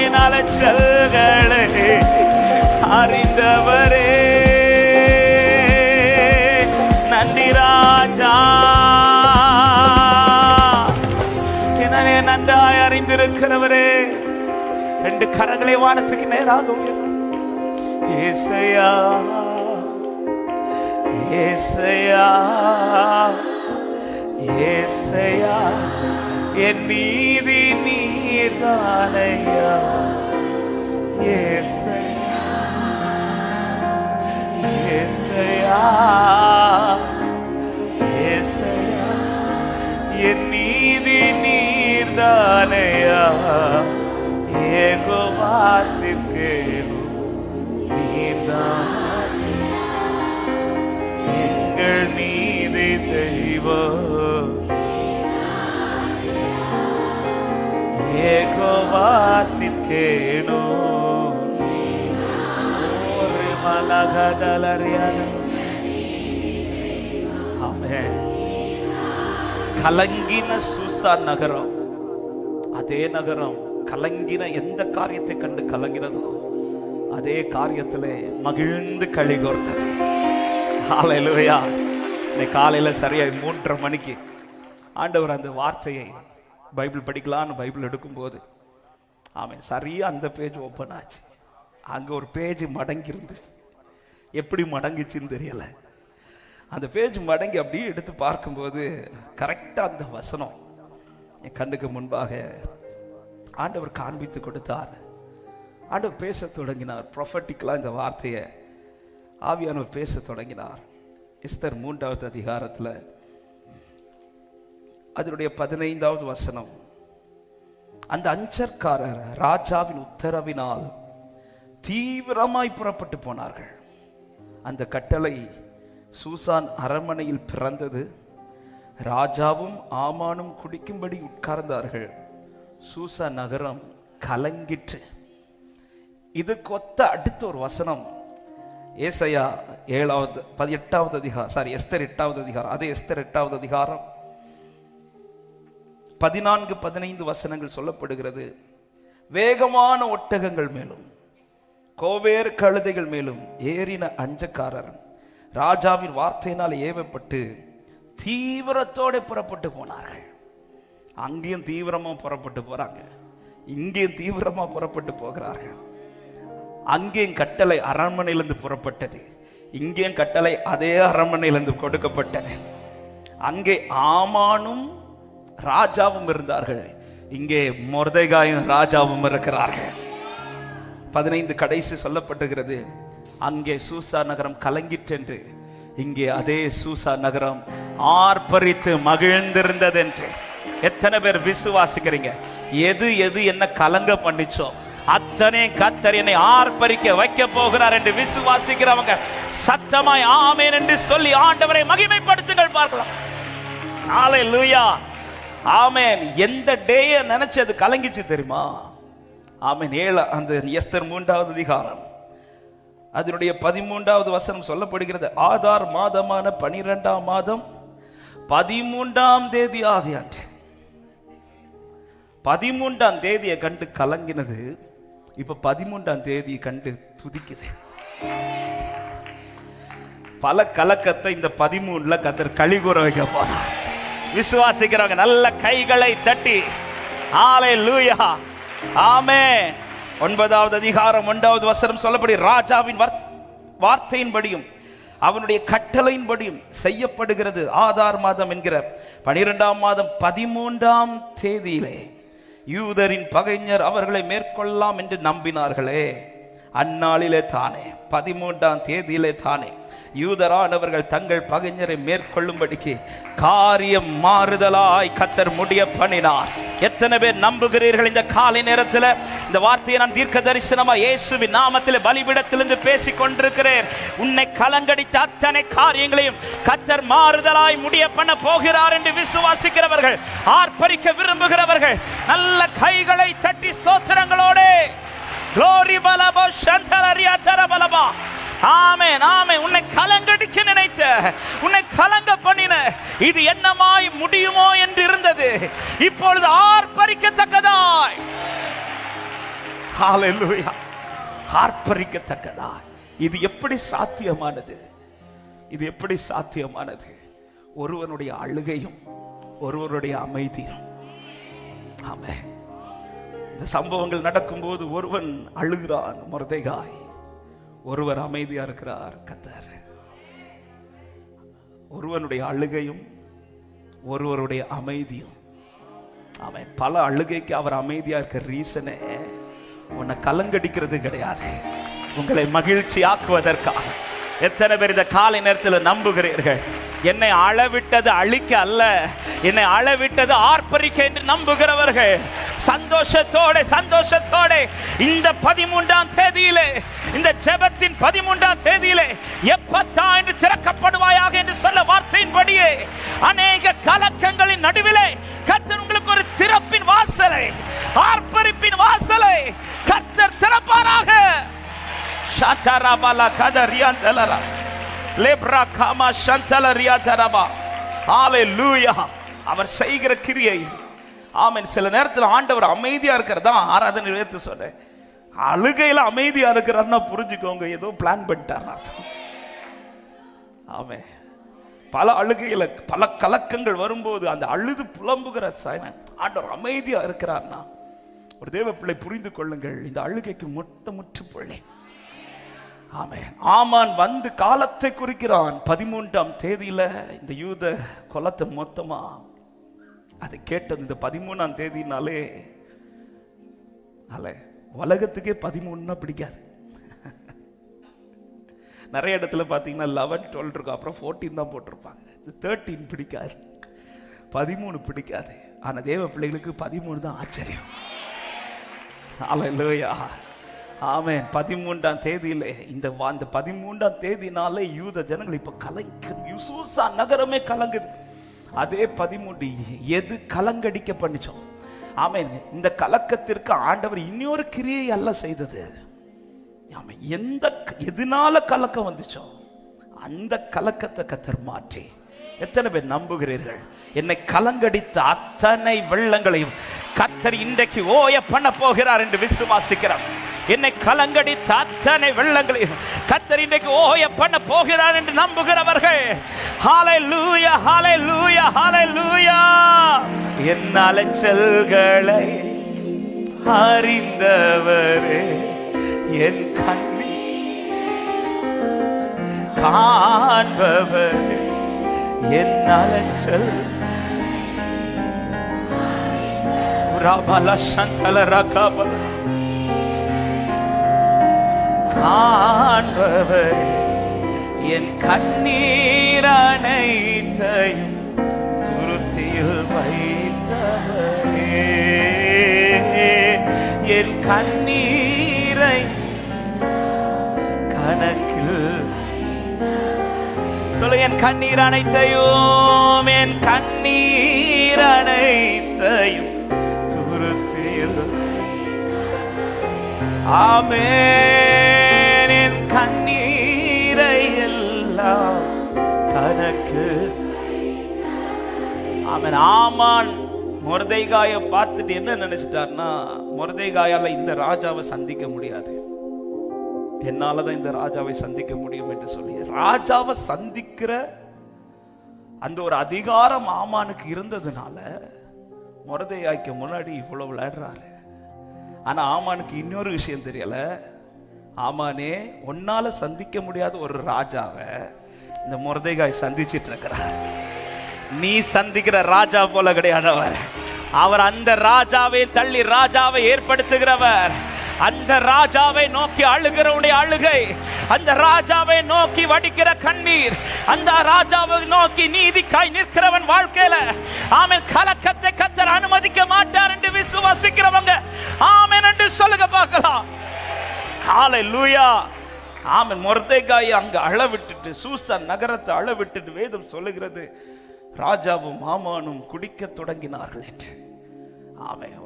என் அலைச்சல்களை அறிந்தவரே நன்றி ராஜா. என்னை நன்றாய் அறிந்திருக்கிறவரே, ரெண்டு கரங்களை வானத்துக்கு நேராக ஏசையா, ஏசையா, ஏசையா, என் நீதி நீர்தானையா. ஏசையா, ஏசையா, ஏசையா, என் நீதி நீர்தானையா. ஏகோவாசிக்கேனு நீர்தான் எங்கள் நீதி தெய்வம். ஏகோவாசிக்கேனு ஒரு மலகதலரியாக. ஆமென். கலங்கின சூசான் நகரம், அதே நகரம் கலங்கின எந்த காரியத்தை கண்டு கலங்கினதோ அதே காரியத்திலே மகிழ்ந்து களி கோர்த்தது. ஹல்லேலூயா. இன்னைக்கு காலையில சரியா 3:30 மணிக்கு ஆண்டவர் அந்த வார்த்தையை பைபிள் படிக்கலான்னு பைபிள் எடுக்கும்போது ஆமென் சரியா அந்த பேஜ் ஓப்பன் ஆச்சு. அங்க ஒரு பேஜ் மடங்கி இருந்துச்சு. எப்படி மடங்கிச்சுன்னு தெரியல. அந்த பேஜ் மடங்கி அப்படியே எடுத்து பார்க்கும்போது கரெக்டா அந்த வசனம் என் கண்ணுக்கு முன்பாக ஆண்டவர் காண்பித்து கொடுத்தார். ஆண்டவர் பேச தொடங்கினார். ப்ரொஃபட்டிக்கலா இந்த வார்த்தையை ஆவியானவர் பேச தொடங்கினார். எஸ்தர் 3வது அதிகாரத்தில் அதனுடைய 15வது வசனம். அந்த அஞ்சற்காரர் ராஜாவின் உத்தரவினால் தீவிரமாய் புறப்பட்டு போனார்கள். அந்த கட்டளை சூசான் அரண்மனையில் பிறந்தது. ராஜாவும் ஆமானும் குடிக்கும்படி உட்கார்ந்தார்கள். சூசான் நகரம் கலங்கிற்று. இதுக்கு ஒத்த அடுத்த ஒரு வசனம் ஏசாயா 18வது அதிகாரம், எஸ்தர் 8வது அதிகாரம். அதே எஸ்தர் 8வது அதிகாரம் 14-15 வசனங்கள் சொல்லப்படுகிறது. வேகமான ஒட்டகங்கள் மேலும் கோவேறு கழுதைகள் மேலும் ஏறின அஞ்சக்காரர் ராஜாவின் வார்த்தையினால் ஏவப்பட்டு தீவிரத்தோட புறப்பட்டு போனார்கள். அங்கேயும் தீவிரமா புறப்பட்டு போறாங்க, இங்கேயும் தீவிரமா புறப்பட்டு போகிறார்கள். அங்கேயும் கட்டளை அரண்மனையிலிருந்து புறப்பட்டது, இங்கேயும் கட்டளை அதே அரண்மனையிலிருந்து கொடுக்கப்பட்டது. அங்கே ஆமானும் ராஜாவும் இருந்தார்கள், இங்கே மொர்தெகாயும் ராஜாவும் இருக்கிறார்கள். 15 கடைசி சொல்லப்பட்டுகிறது. அங்கே சூசா நகரம் கலங்கிற்றென்று, இங்கே அதே சூசா நகரம் ஆர்ப்பரித்து மகிழ்ந்திருந்தது என்று எத்தனை பேர் விசுவாசிக்கிறீங்க? எது எது என்ன கலங்க பண்ணிச்சோ அத்தனை கர்த்தர் என்னை ஆர்ப்பரிக்க வைக்க போகிறார் என்று விசுவாசிக்கிறவங்க சத்தமாய் ஆமென் என்று சொல்லி ஆண்டவரை மகிமைப்படுத்துங்கள் பார்க்கலாம். ஹalleluya, ஆமென். எந்த டேய நினைச்சு அது கலங்கிச்சு தெரியுமா? ஆமென். அந்த எஸ்தர் 3வது அதிகாரம் அதனுடைய 13வது வசனம் சொல்லப்படுகிறது. ஆதார் மாதமான 12ஆம் மாதம் 13ஆம் தேதி ஆகிய 13ஆம் தேதியை கண்டு கலங்கினது இப்ப 13ஆம் தேதியை கண்டு துதிக்குது. பல கலக்கத்தை இந்த 13ல கர்த்தர் களிகூற வைக்க போறார். விசுவாசிக்கிறவங்க நல்ல கைகளை தட்டி ஹalleluya, ஆமென். 9வது அதிகாரம் 1வது வசனம் சொல்லப்படி ராஜாவின் வார்த்தையின்படியும் அவனுடைய கட்டளையின்படியும் செய்யப்படுகிறது. ஆதார் மாதம் என்கிற 12ஆம் மாதம் 13ஆம் தேதியிலே யூதரின் பகைஞர் அவர்களை மேற்கொள்ளலாம் என்று நம்பினார்களே, அந்நாளிலே தானே 13ஆம் தேதியிலே தானே யூதரானவர்கள் தங்கள் பகைஞரை மேற்கொள்ளும்படிக்கு காரியம் மாறுதலாய் கர்த்தர் முடிய பண்ணினார். எத்தனை பேர் நம்புகிறீர்கள்? இந்த காலை நேரத்தில் இந்த வார்த்தையை நான் தீர்க்க தரிசனமா இயேசுவின் நாமத்தில் பலிபீடத்திலிருந்து பேசிக் கொண்டிருக்கிறேன். உன்னை கலங்கடித்த அத்தனை காரியங்களையும் கர்த்தர் மாறுதலாய் முடிய பண்ண போகிறார் என்று விசுவாசிக்கிறவர்கள், ஆர்ப்பரிக்க விரும்புகிறவர்கள் நல்ல கைகளை தட்டி ஸ்தோத்திரங்களோடு glory balabo shantalariya tarabalaba, ஆமென், ஆமென். உன்னை கலங்கடிக்க நினைத்த, உன்னை கலங்க பண்ணின, இது என்னமாய் முடியுமோ என்று இருந்தது, இப்பொழுது ஆர்ப்பரிக்கத்தக்கதாய், ஹalleluya, ஆர்ப்பரிக்கத்தக்கதாய். இது எப்படி சாத்தியமானது? இது எப்படி சாத்தியமானது? ஒருவனுடைய அழுகையும் ஒருவருடைய அமைதியும். ஆமென். இந்த சம்பவங்கள் நடக்கும்போது ஒருவன் அழுகிறான், மொர்தெகாய். ஒருவர் அமைதியா இருக்கிறார், கர்த்தர். ஒருவனுடைய அழுகையும் ஒருவருடைய அமைதியும். அவன் பல அழுகைக்கு அவர் அமைதியா இருக்க ரீசனே உன்னை கலங்கடிக்கிறது கிடையாது, உங்களை மகிழ்ச்சி ஆக்குவதற்காக. எத்தனை பேர் இந்த காலை நேரத்தில் நம்புகிறீர்கள்? என்னை அளவிட்டது அழிக்க அல்ல, என்னை அளவிட்டது ஆர்ப்பரிக்க என்று நம்புகிறவர்கள் சந்தோஷத்தோட சந்தோஷத்தோட இந்த 13ஆம் தேதியிலே, இந்த ஜெபத்தின் 13ஆம் தேதியிலே எப்பத்தா என்று திறக்கப்படுவாயாக என்று சொல்ல வார்த்தையின்படியே அநேக கலக்கங்களின் நடுவிலே கர்த்தர் உங்களுக்கு ஒரு திறப்பின் வாசலை, ஆர்ப்பரிப்பின் வாசலை கர்த்தர் திறப்பாராக. ஷாதரபல கதரியாந்தலரா லெப்ரா காமா ஷந்தலரியா தரபா. ஹalleluya, அவர் செய்கிற கிரியை. ஆமென். சில நேரத்தில் ஆண்டவர் அமைதியா இருக்கிறதா ஆராதனை எடுத்து சொல்றேன். அழுகையில அமைதியா இருக்கிறார்னா புரிஞ்சுக்கோங்க, ஏதோ பிளான் பண்ணிட்டார் அர்த்தம். ஆமென். பல அழுகையில பல கலக்கங்கள் வரும்போது அந்த அழுது புலம்புகிற ஆண்டவர் அமைதியா இருக்கிறார்னா ஒரு தேவ பிள்ளை புரிந்து கொள்ளுங்கள், இந்த அழுகைக்கு முற்றுப்புள்ளி. ஆமென். ஆமான் வந்து காலத்தை குறிக்கிறான். 13ஆம் தேதியில இந்த யூத கொலத்தை மொத்தமா அதை கேட்டது இந்த 13ஆம் தேதினாலே அல்ல, உலகத்துக்கே 13னா பிடிக்காது. நிறைய இடத்துல பார்த்தீங்கன்னா 11, 12 இருக்கும், அப்புறம் 14 தான் போட்டிருப்பாங்க. 13 பிடிக்காது, 13 பிடிக்காது. ஆனா தேவ பிள்ளைகளுக்கு 13 தான் ஆச்சரியம். ஹalleluya, ஆமென். 13ஆம் தேதியிலே இந்த 13ஆம் தேதினாலே யூத ஜனங்கள் இப்ப கலங்கு, யூசுசா நகரமே கலங்குது. அதே 13 எது கலங்கடிக்க பண்ணிச்சோம். ஆமென். இந்த கலக்கத்திற்கு ஆண்டவர் இன்னொரு கிரியை அல்ல செய்தது. ஆமென். எதனால கலக்கம் வந்துச்சோ அந்த கலக்கத்தை கர்த்தர் மாற்றி. எத்தனை பேர் நம்புகிறீர்கள்? என்னை கலங்கடித்த அத்தனை வெள்ளங்களையும் கர்த்தர் இன்றைக்கு ஓய பண்ண போகிறார் என்று விசுவாசிக்கிறார். என்னை கலங்கடித்த அத்தனை வெள்ளங்களையும் கர்த்தர் இன்றைக்கு ஓய பண்ண போகிறார் என்று நம்புகிறவர்கள் ஹalleluya, ஹalleluya, ஹalleluya. என் அலைச்சல்களை அறிந்தவரே, என் கண்ணீர் காண்பவரே, என் அலைச்சல் காண்பவரே, என் கண்ணீர் அனைத்தையும் துருத்தியில் வைத்த என் கண்ணீரை கணக்கில் சொல்ல, என் கண்ணீர் அனைத்தையும், என் கண்ணீர் அனைத்தையும் துருத்தியில். ஆமென். என் கண்ணீரை எல்லாம் கணக்கு. ஆமென். ஆமான் மொர்தெகாயை பார்த்துட்டு என்ன நினைச்சிட்டார்னா, மொர்தெகாயால இந்த ராஜாவை சந்திக்க முடியாது, என்னாலதான் இந்த ராஜாவை சந்திக்க முடியும் என்று சொல்லி ராஜாவை சந்திக்கிற அந்த ஒரு அதிகாரம் ஆமானுக்கு இருந்ததுனால மொர்தெகாய்க்கு முன்னாடி இவ்வளவு விளையாடுறாரு. ஆனா ஆமானுக்கு இன்னொரு விஷயம் தெரியல. ஆமானே, உன்னால சந்திக்க முடியாத ஒரு ராஜாவை இந்த மொர்தெகாய் சந்திச்சிட்டு இருக்கிறார். நீ சந்திக்கிற ராஜா போல கிடையாது அவர். அவர் அந்த ராஜாவை தள்ளி ராஜாவை ஏற்படுத்துகிறவர். அந்த ராஜாவை நோக்கி அழுகிறவனுடைய அழுகை, அந்த ராஜாவை நோக்கி வடிக்கிற கண்ணீர், அந்த ராஜாவை நோக்கி நீதிக்காய் நிற்கிறவன் வாழ்க்கையில ஆமென் கலக்கத்தை கர்த்தர் அனுமதிக்க மாட்டார் என்று விசுவாசிக்கிறவங்க ஆமென் என்று சொல்லுங்க பார்க்கலாம். ஹalleluya. ஆமென். மொர்தெகாயை அங்க அளவிட்டுட்டு, சூசான் நகரத்தை அளவிட்டுட்டு வேதம் சொல்லுகிறது, ராஜாவும் ஆமானும் குடிக்க தொடங்கினார்கள் என்று. ஆமென்.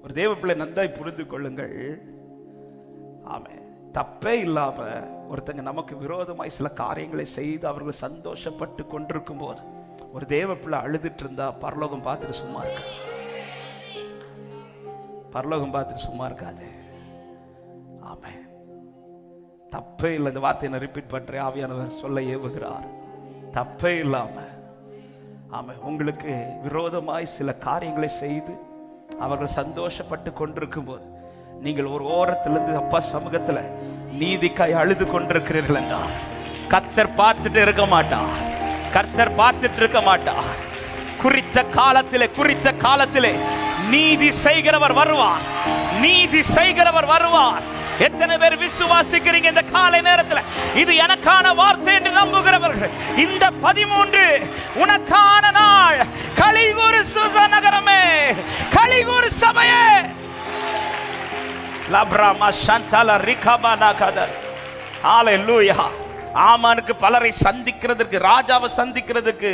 ஒரு தேவ பிள்ளை நன்றாய் புரிந்து கொள்ளுங்கள். ஆமென். தப்பே இல்லாம ஒருத்தங்க நமக்கு விரோதமாய் சில காரியங்களை செய்து அவர்கள் சந்தோஷப்பட்டு கொண்டிருக்கும் போது ஒரு தேவ பிள்ளை அழுதுட்டு இருந்தா பரலோகம் பார்த்துட்டு சும்மா இருக்காது. பரலோகம் பார்த்துட்டு சும்மா இருக்காது. ஆமென். தப்பே இல்லை. இந்த வார்த்தையை நான் ரிப்பீட் பண்றேன். ஆவியானவர் சொல்ல ஏவுகிறார். தப்பே இல்லாம ஆமென் உங்களுக்கு விரோதமாய் சில காரியங்களை செய்து அவர்கள் சந்தோஷப்பட்டு கொண்டிருக்கும் போது நீங்கள் ஒரு ஓரத்திலிருந்து அப்பா சமூகத்துல நீதிக்காய் அழுது கொண்டிருக்கிறீர்கள் என்றால் கர்த்தர் பார்த்துட்டு இருக்க மாட்டார். கர்த்தர் பார்த்துட்டு இருக்க மாட்டார். குறித்த காலத்திலே நீதி செய்கிறவர் வருவார். நீதி செய்கிறவர் வருவார். எத்தனை பேர் விசுவாசிக்கிறீங்க இந்த காலை நேரத்தில் இது எனக்கான வார்த்தை என்று நம்புகிறவர்கள்? இந்த 13 உனக்கான நாள். கலிகூர் சுசா நகரமே, கலிகூர் சபையே, லப்ராமா சந்தல ரிகபானா கதர். ஹalleluya. ஆமானுக்கு பலரை சந்திக்கிறதுக்கு, ராஜாவை சந்திக்கிறதுக்கு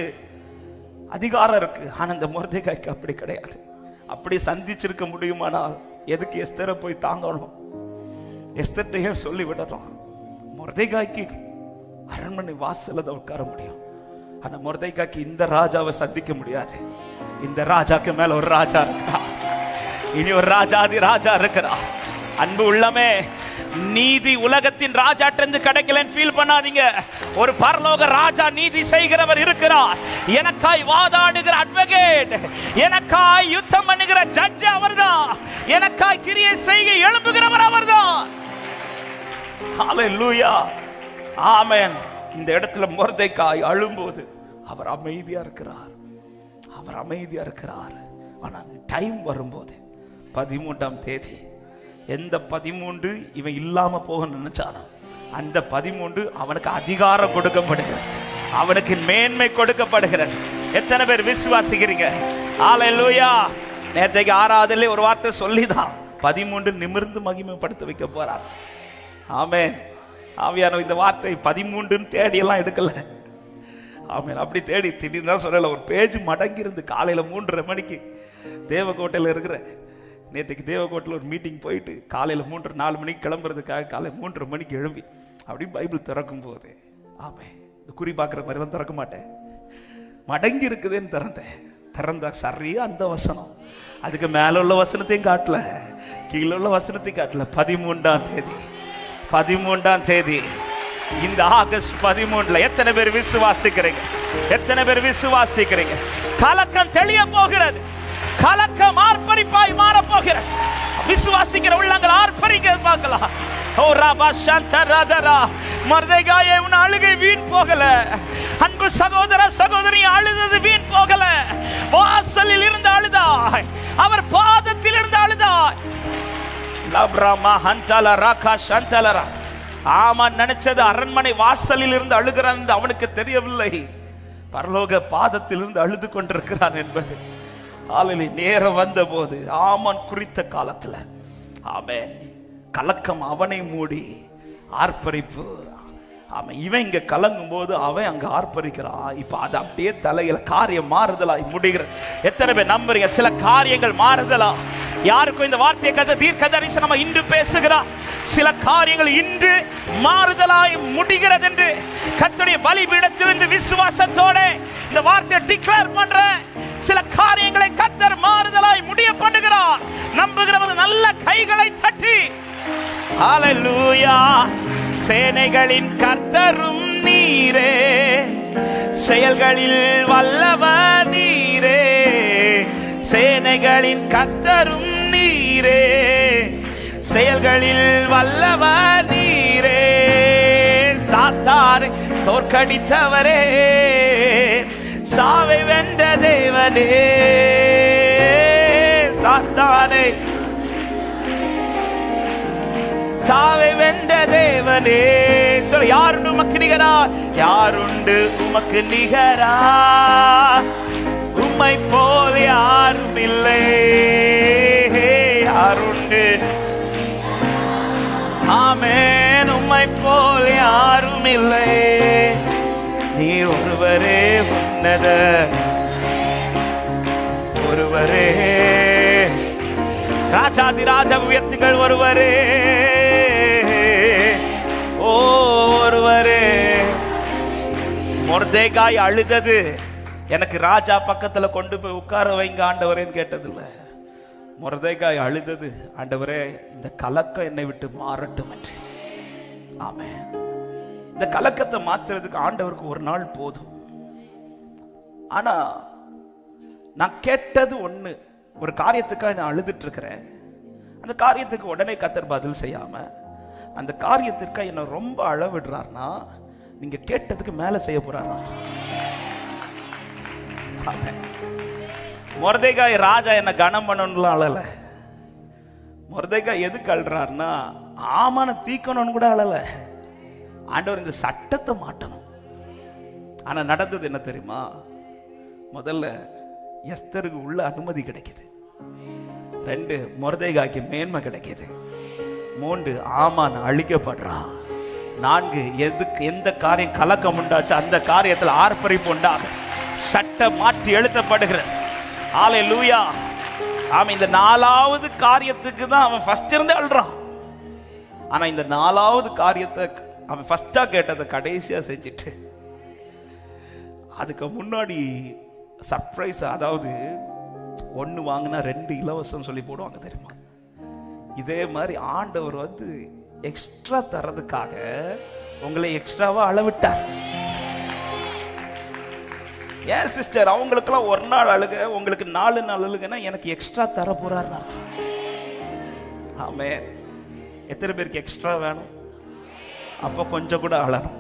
அதிகாரம் இருக்கு. ஆனா இந்த மொர்தெகாய்க்கு அப்படி கிடையாது. அப்படி சந்திச்சிருக்க முடியுமானால் எதுக்கு எஸ்தரை போய் தாங்கணும்? எஸ்தர்ட்டையே சொல்லி விடணும். மொர்தெகாய்க்கு அரண்மனை வாசல்ல தான் உட்கார முடியும். ஆனா மொர்தெகாய்க்கு இந்த ராஜாவை சந்திக்க முடியாது. இந்த ராஜாக்கு மேல ஒரு ராஜா இருக்கிறா. இனி ஒரு ராஜாதி ராஜா இருக்கிறா. அன்பு உள்ளமே, நீதி உலகத்தின் ராஜாட்டிருந்து கிடைக்கலன்னு ஃபீல் பண்ணாதீங்க. ஒரு பரலோக ராஜா நீதி செய்கிறவர் இருக்கிறார். எனக்காய் வாதாடுகிற அட்வொகேட், எனக்காய் யுத்தம் பண்ணுகிற ஜட்ஜ் அவர்தான். எனக்காய் கிரியை செய்ய எழும்புகிறவர் அவர்தான். ஹalleluya. ஆமென். இந்த இடத்துல மொர்தெகாய் அழும்போது அவர் அமைதியா இருக்கிறார். அவர் அமைதியா இருக்கிறார். ஆனா டைம் வரும்போது 13ஆம் தேதி, எந்த 13 இவன் இல்லாம போக நினைச்சானோ அந்த 13 அவனுக்கு அதிகாரம் கொடுக்கப்படுகிறது. அவனுக்கு மேன்மை கொடுக்கப்படுகிறது. எத்தனை பேர் விசுவாசிக்கிறீங்க? ஹalleluya. நேற்றைக்கு ஆராதனையிலே ஒரு வார்த்தை சொல்லிதான் 13 நிமிர்ந்து மகிமைப்படுத்த வைக்க போறார். ஆமென். ஆவியானவர் இந்த வார்த்தை 13 தேடி எல்லாம் எடுக்கல. ஆமென். அப்படி தேடி திடீர்னு தான் சொல்லல. ஒரு பேஜ் மடங்கி இருந்து காலையில 3:30 மணிக்கு தேவக்கோட்டையில் இருக்கிற, நேற்றுக்கு தேவக்கோட்டையில் ஒரு மீட்டிங் போயிட்டு காலையில் 3-4 மணிக்கு கிளம்புறதுக்காக காலையில் 3:30 மணிக்கு எழும்பி அப்படி பைபிள் திறக்கும் போது ஆமென், இந்த குறி பார்க்குற மாதிரிலாம் திறக்க மாட்டேன், மடங்கி இருக்குதுன்னு திறந்தா சரியா அந்த வசனம், அதுக்கு மேல உள்ள வசனத்தையும் காட்டல, கீழே உள்ள வசனத்தையும் காட்டல. 13ஆம் தேதி இந்த ஆகஸ்ட் 13 எத்தனை பேர் விசுவாசிக்கிறீங்க? எத்தனை பேர் விசுவாசிக்கிறீங்க? கலக்கம் தெளிய போகிறது. கலக்கம் ஆர்ப்பரிப்பாய் மாற போகிறது. விசுவாசிக்கிற உள்ளங்கள் ஆர்ப்பரிக்க பார்க்கலாம். ஓ ராபா சந்தரதரா, மொர்தெகாயே உன் அழுகை வீண் போகல. அன்பு சகோதர சகோதரி, அழுதது வீண் போகல. வாசலில் இருந்து அழுதாய், அவர் பாதத்தில் இருந்து அழுதாய். லப்ராமா ஹந்தல ராகா சந்தலரா. ஆமான் நினைச்சது அரண்மனை வாசலில் இருந்து அழுகிறான் என்று அவனுக்கு தெரியவில்லை. பரலோக பாதத்தில் இருந்து அழுது கொண்டிருக்கிறான் என்பது. ஆளில் நேரம் வந்த போது ஆமான் குறித்த காலத்துல ஆமென். கலக்கம் அவனை மூடி ஆர்ப்பரிப்பு. அவன் இவன் இங்க கலங்கும் போது அவன் அங்க ஆர்ப்பரிக்கிறான். இப்ப அது அப்படியே தலையில காரியம் மாறுதலா முடிகிற. எத்தனை பேர் நம்புறீங்க சில காரியங்கள் மாறுதலா? யாருக்கும் இந்த வார்த்தையை கதை தீர்க்க தரிசனமா இன்று பேசுகிறார். சில காரியங்கள் இன்று மாறுதலாய் முடிகிறது என்று கர்த்தருடைய பலிபீடத்திலிருந்து விசுவாசத்தோட இந்த வார்த்தையை டிக்ளேர் பண்ற. சில காரியங்களை கர்த்தர் மாறுதலாய் முடிய பண்ணுகிறார். நம்புகிறவங்க நல்ல கைகளை தட்டி ஹல்லேலூயா. சேனைகளின் கர்த்தரும் நீரே, செயல்களில் வல்லவர் நீரே. சேனைகளின் கர்த்தரும் நீரே, செயல்களில் வல்லவர் நீரே. சாத்தானை தோற்கடித்தவரே, சாவை வென்ற தேவனே. சாத்தானை சாவை வென்ற தேவனே. சொல்ல, யாருண்டு உமக்கு நிகரா? யாருண்டு உமக்கு நிகரா? உம்மை போல் யாரும் இல்லை. யாருண்டு? ஆமென். உம்மை போல் யாரும் இல்லை. நீ ஒருவரே உன்னத, ஒருவரே ராஜாதி ராஜா உயர்த்துங்கள். ஒருவரே, ஓ ஒருவரே. மொர்தெகாய் அழுதது எனக்கு ராஜா பக்கத்துல கொண்டு போய் உட்கார வைங்க ஆண்டவரேன்னு கேட்டதில்ல. மொர்தெகாய் அழுதது, ஆண்டவரே இந்த கலக்கம் என்னை விட்டு மாறட்டும் என்று. ஆமென். இந்த கலக்கத்தை மாத்துறதுக்கு ஆண்டவருக்கு ஒரு நாள் போதும். ஆனா நான் கேட்டது ஒண்ணு, ஒரு காரியத்துக்காக நான் அழுதுட்டு இருக்கிறேன். அந்த காரியத்துக்கு உடனே கர்த்தர் பதில் செய்யாம அந்த காரியத்திற்காக என்ன ரொம்ப அழவிடுறார்னா, நீங்க கேட்டதுக்கு மேல செய்ய போறாரு. மொர்தெகாய் ராஜா என்ன கனம் பண்ணணும்லாம் அழல. மொர்தெகாய் எதுக்கு அழுறாருன்னா, ஆமான தீக்கணும்னு கூட அழல. ஆண்டவர் இந்த சட்டத்தை மாட்டணும். ஆனா நடந்தது என்ன தெரியுமா? முதல்ல எஸ்தருக்கு உள்ள அனுமதி கிடைக்குது. 2, மொர்தெகாய்க்கு மேன்மை கிடைக்குது. 3, ஆமான் அழிக்கப்படுறான். 4, எந்த காரியம் கலக்கம் உண்டாச்சு அந்த காரியத்தில் ஆர்ப்பரிப்பு உண்டாக சட்டம் மாற்றி எழுதப்படுகிறது. ஹல்லேலூயா. அவன் இந்த 4வது காரியத்துக்கு தான் அவன் ஃபர்ஸ்ட் இருந்து அழுறான். ஆனா இந்த 4வது காரியத்தை அவன் ஃபர்ஸ்டா கேட்டதை கடைசியா செஞ்சுட்டு, அதுக்கு முன்னாடி சர்ப்ரைஸ், அதாவது 1 வாங்கினா 2 இலவசம் சொல்லி போடுவாங்க தெரியுமா? இதே மாதிரி ஆண்டவர் வந்து எக்ஸ்ட்ரா தரதுக்காக உங்களை எக்ஸ்ட்ராவா அளவிட்டார். ஏன் சிஸ்டர், அவங்களுக்கெல்லாம் 1 நாள் அழுக, உங்களுக்கு 4 நாள் அழுகுன்னா எனக்கு எக்ஸ்ட்ரா தர போறாருன்னு அர்த்தம். ஆமென். எத்தனை பேருக்கு எக்ஸ்ட்ரா வேணும்? அப்போ கொஞ்சம் கூட அழணும்.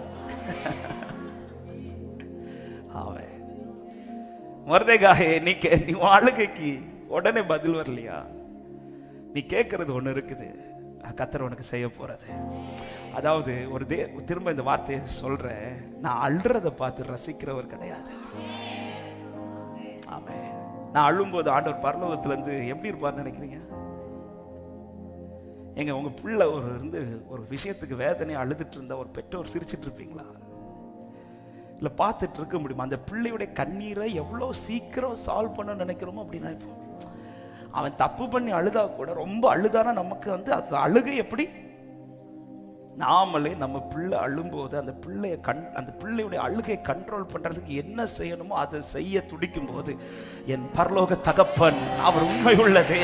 ஆமென். மொர்தெகாயே, நீ அழுகைக்கு உடனே பதில் வரலையா? நீ கேட்கறது ஒண்ணு இருக்குது, கர்த்தர் உனக்கு செய்ய போறது. அதாவது திரும்ப இந்த வார்த்தையை சொல்றேன், நான் அழுறத பார்த்து ரசிக்கிறவர் கிடையாது. ஆமென். நான் அழும்போது ஆண்டவர் பரலோகத்துல இருந்து எப்படி இருப்பார்னு நினைக்கிறீங்க? எங்க உங்க பிள்ளை ஒரு விஷயத்துக்கு வேதனை அழுதுட்டு இருந்தா ஒரு பெற்றோர் சிரிச்சிட்டு இருப்பீங்களா? இல்ல பார்த்துட்டு இருக்க முடியுமா? அந்த பிள்ளையுடைய கண்ணீரை எவ்வளவு சீக்கிரம் சால்வ் பண்ண நினைக்கிறோமோ அப்படி நினைப்போம். அவன் தப்பு பண்ணி அழுதா கூட, ரொம்ப அழுதானா நமக்கு வந்து அந்த அழுகை எப்படி, நாமளே நம்ம பிள்ளை அழும்போது அந்த பிள்ளையுடைய அழுகை கண்ட்ரோல் பண்றதுக்கு என்ன செய்யணுமோ அதை செய்ய துடிக்கும் போது, என் பரலோக தகப்பன் அவர் உண்மை உள்ளதே,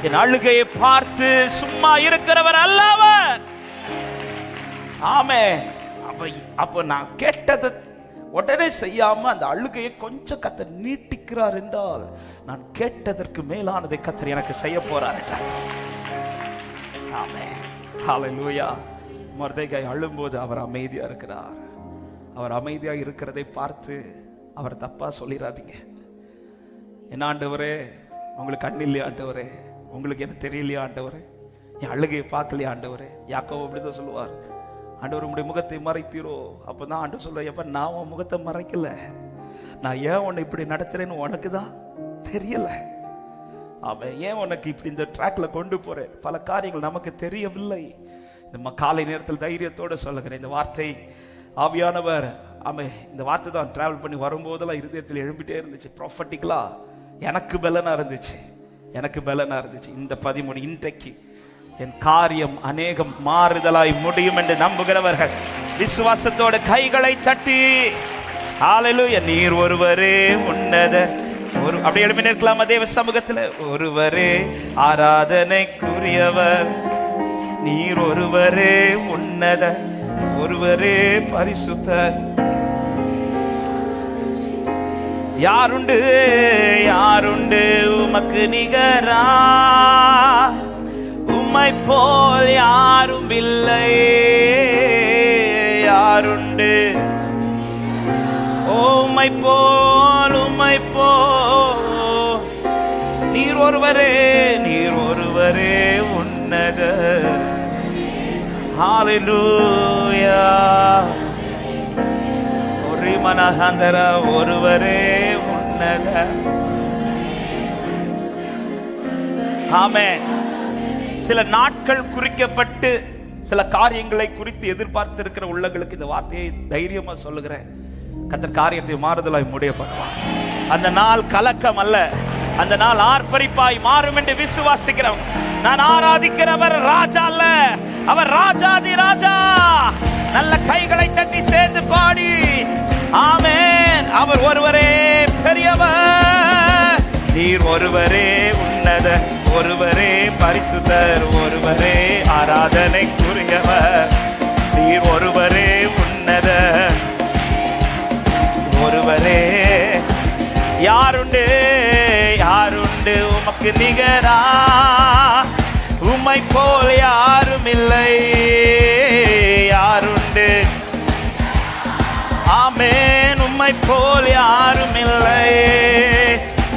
என் அழுகையை பார்த்து சும்மா இருக்கிறவர் அல்லவர். ஆமென். அப்ப நான் கேட்டதை உடனே செய்யாம அந்த அழுகையை கொஞ்சம் கர்த்தர் நீட்டிக்கிறார் என்றால், நான் கேட்டதற்கு மேலானதை கர்த்தர் எனக்கு செய்ய போறார் என்றார். ஆமென். ஹல்லேலூயா. மொர்தெகாய் அழும்போது அவர் அமைதியா இருக்கிறார். அவர் அமைதியா இருக்கிறதை பார்த்து அவர் தப்பா சொல்லிடாதீங்க. என்ன ஆண்டவரே, உங்களுக்கு கண் இல்லையா ஆண்டவரே? உங்களுக்கு என்ன தெரியலையா ஆண்டவரே? என் அழுகையை பார்க்கலையா ஆண்டவரே? யாக்கோபு அப்படிதான் சொல்லுவார், ஆண்டவர் உங்களுடைய முகத்தை மறைத்தீரோ? அப்பதான் ஆண்டவர் சொல்ற, எப்ப நான் உன் முகத்தை மறைக்கல, நான் ஏன் உன்னை இப்படி நடத்துறேன்னு உனக்கு தான் தெரியல. அவன் ஏன் உனக்கு இப்படி இந்த ட்ராக்ல கொண்டு போறேன்? பல காரியங்கள் நமக்கு தெரியவில்லை. இந்த காலை நேரத்தில் தைரியத்தோட சொல்லுகிறேன் இந்த வார்த்தை. ஆவியானவர் இந்த வார்த்தை தான் டிராவல் பண்ணி வரும்போதெல்லாம் இருதயத்தில் எழும்பிட்டே இருந்துச்சு. ப்ராஃபட்டிக்கலா எனக்கு பலனா இருந்துச்சு, எனக்கு பலனா இருந்துச்சு. இந்த 13 இன்றைக்கு என் காரியம் அநேகம் மாறுதலாய் முடியும் என்று நம்புகிறவர்கள் விசுவாசத்தோட கைகளை தட்டி ஹல்லேலூயா. நீர் ஒருவரே உன்னதர். அப்படி எழுப்பி நிற்கலாமா தேவ சமூகத்தில்? ஒருவரே ஆராதனைக்குரியவர், நீர் ஒருவரே உன்னதர், ஒருவரே பரிசுத்தர். யாருண்டு யாருண்டு உமக்கு நிகரா, உம்மை போல் யாரும் இல்லை. யாருண்டு உம்மை போல், உம்மை போல். நீர் ஒருவரே, நீர் ஒருவரே உன்னதர். ஹல்லேலூயா. ஒரு மனஹந்தர ஒருவரே உன்னதர். ஆமென். சில நாட்கள் குறிக்கப்பட்டு சில காரியங்களை குறித்து எதிர்பார்த்திருக்கிற உள்ளங்களுக்கு இந்த வார்த்தையை தைரியமா சொல்லுகிறேன். கர்த்தர் காரியத்தை மாறுதலாய் முடிய பண்ணுவார். அந்த நாள் கலக்கம் அல்ல, அந்த நாள் ஆர்ப்பரிப்பாய் மாறும் என்று விசுவாசிக்கிறோம். நான் ஆராதிக்கிறவர் ராஜா அல்ல, அவர் ராஜாதி ராஜா. நல்ல கைகளை தட்டி சேர்ந்து பாடி ஆமென். அவர் ஒருவரே பெரியவர், நீர் ஒருவரே உன்னதர், ஒருவரே பரிசுத்தர், ஒருவரே ஆராதனைக்குரியவர். நீர் ஒருவரே உன்னதர், ஒருவரே. யாருண்டு யாருண்டு உமக்கு நிகரா, உம்மை போல் யாரும் இல்லை. யாருண்டு ஆமென், உம்மை போல் யாரும் இல்லை.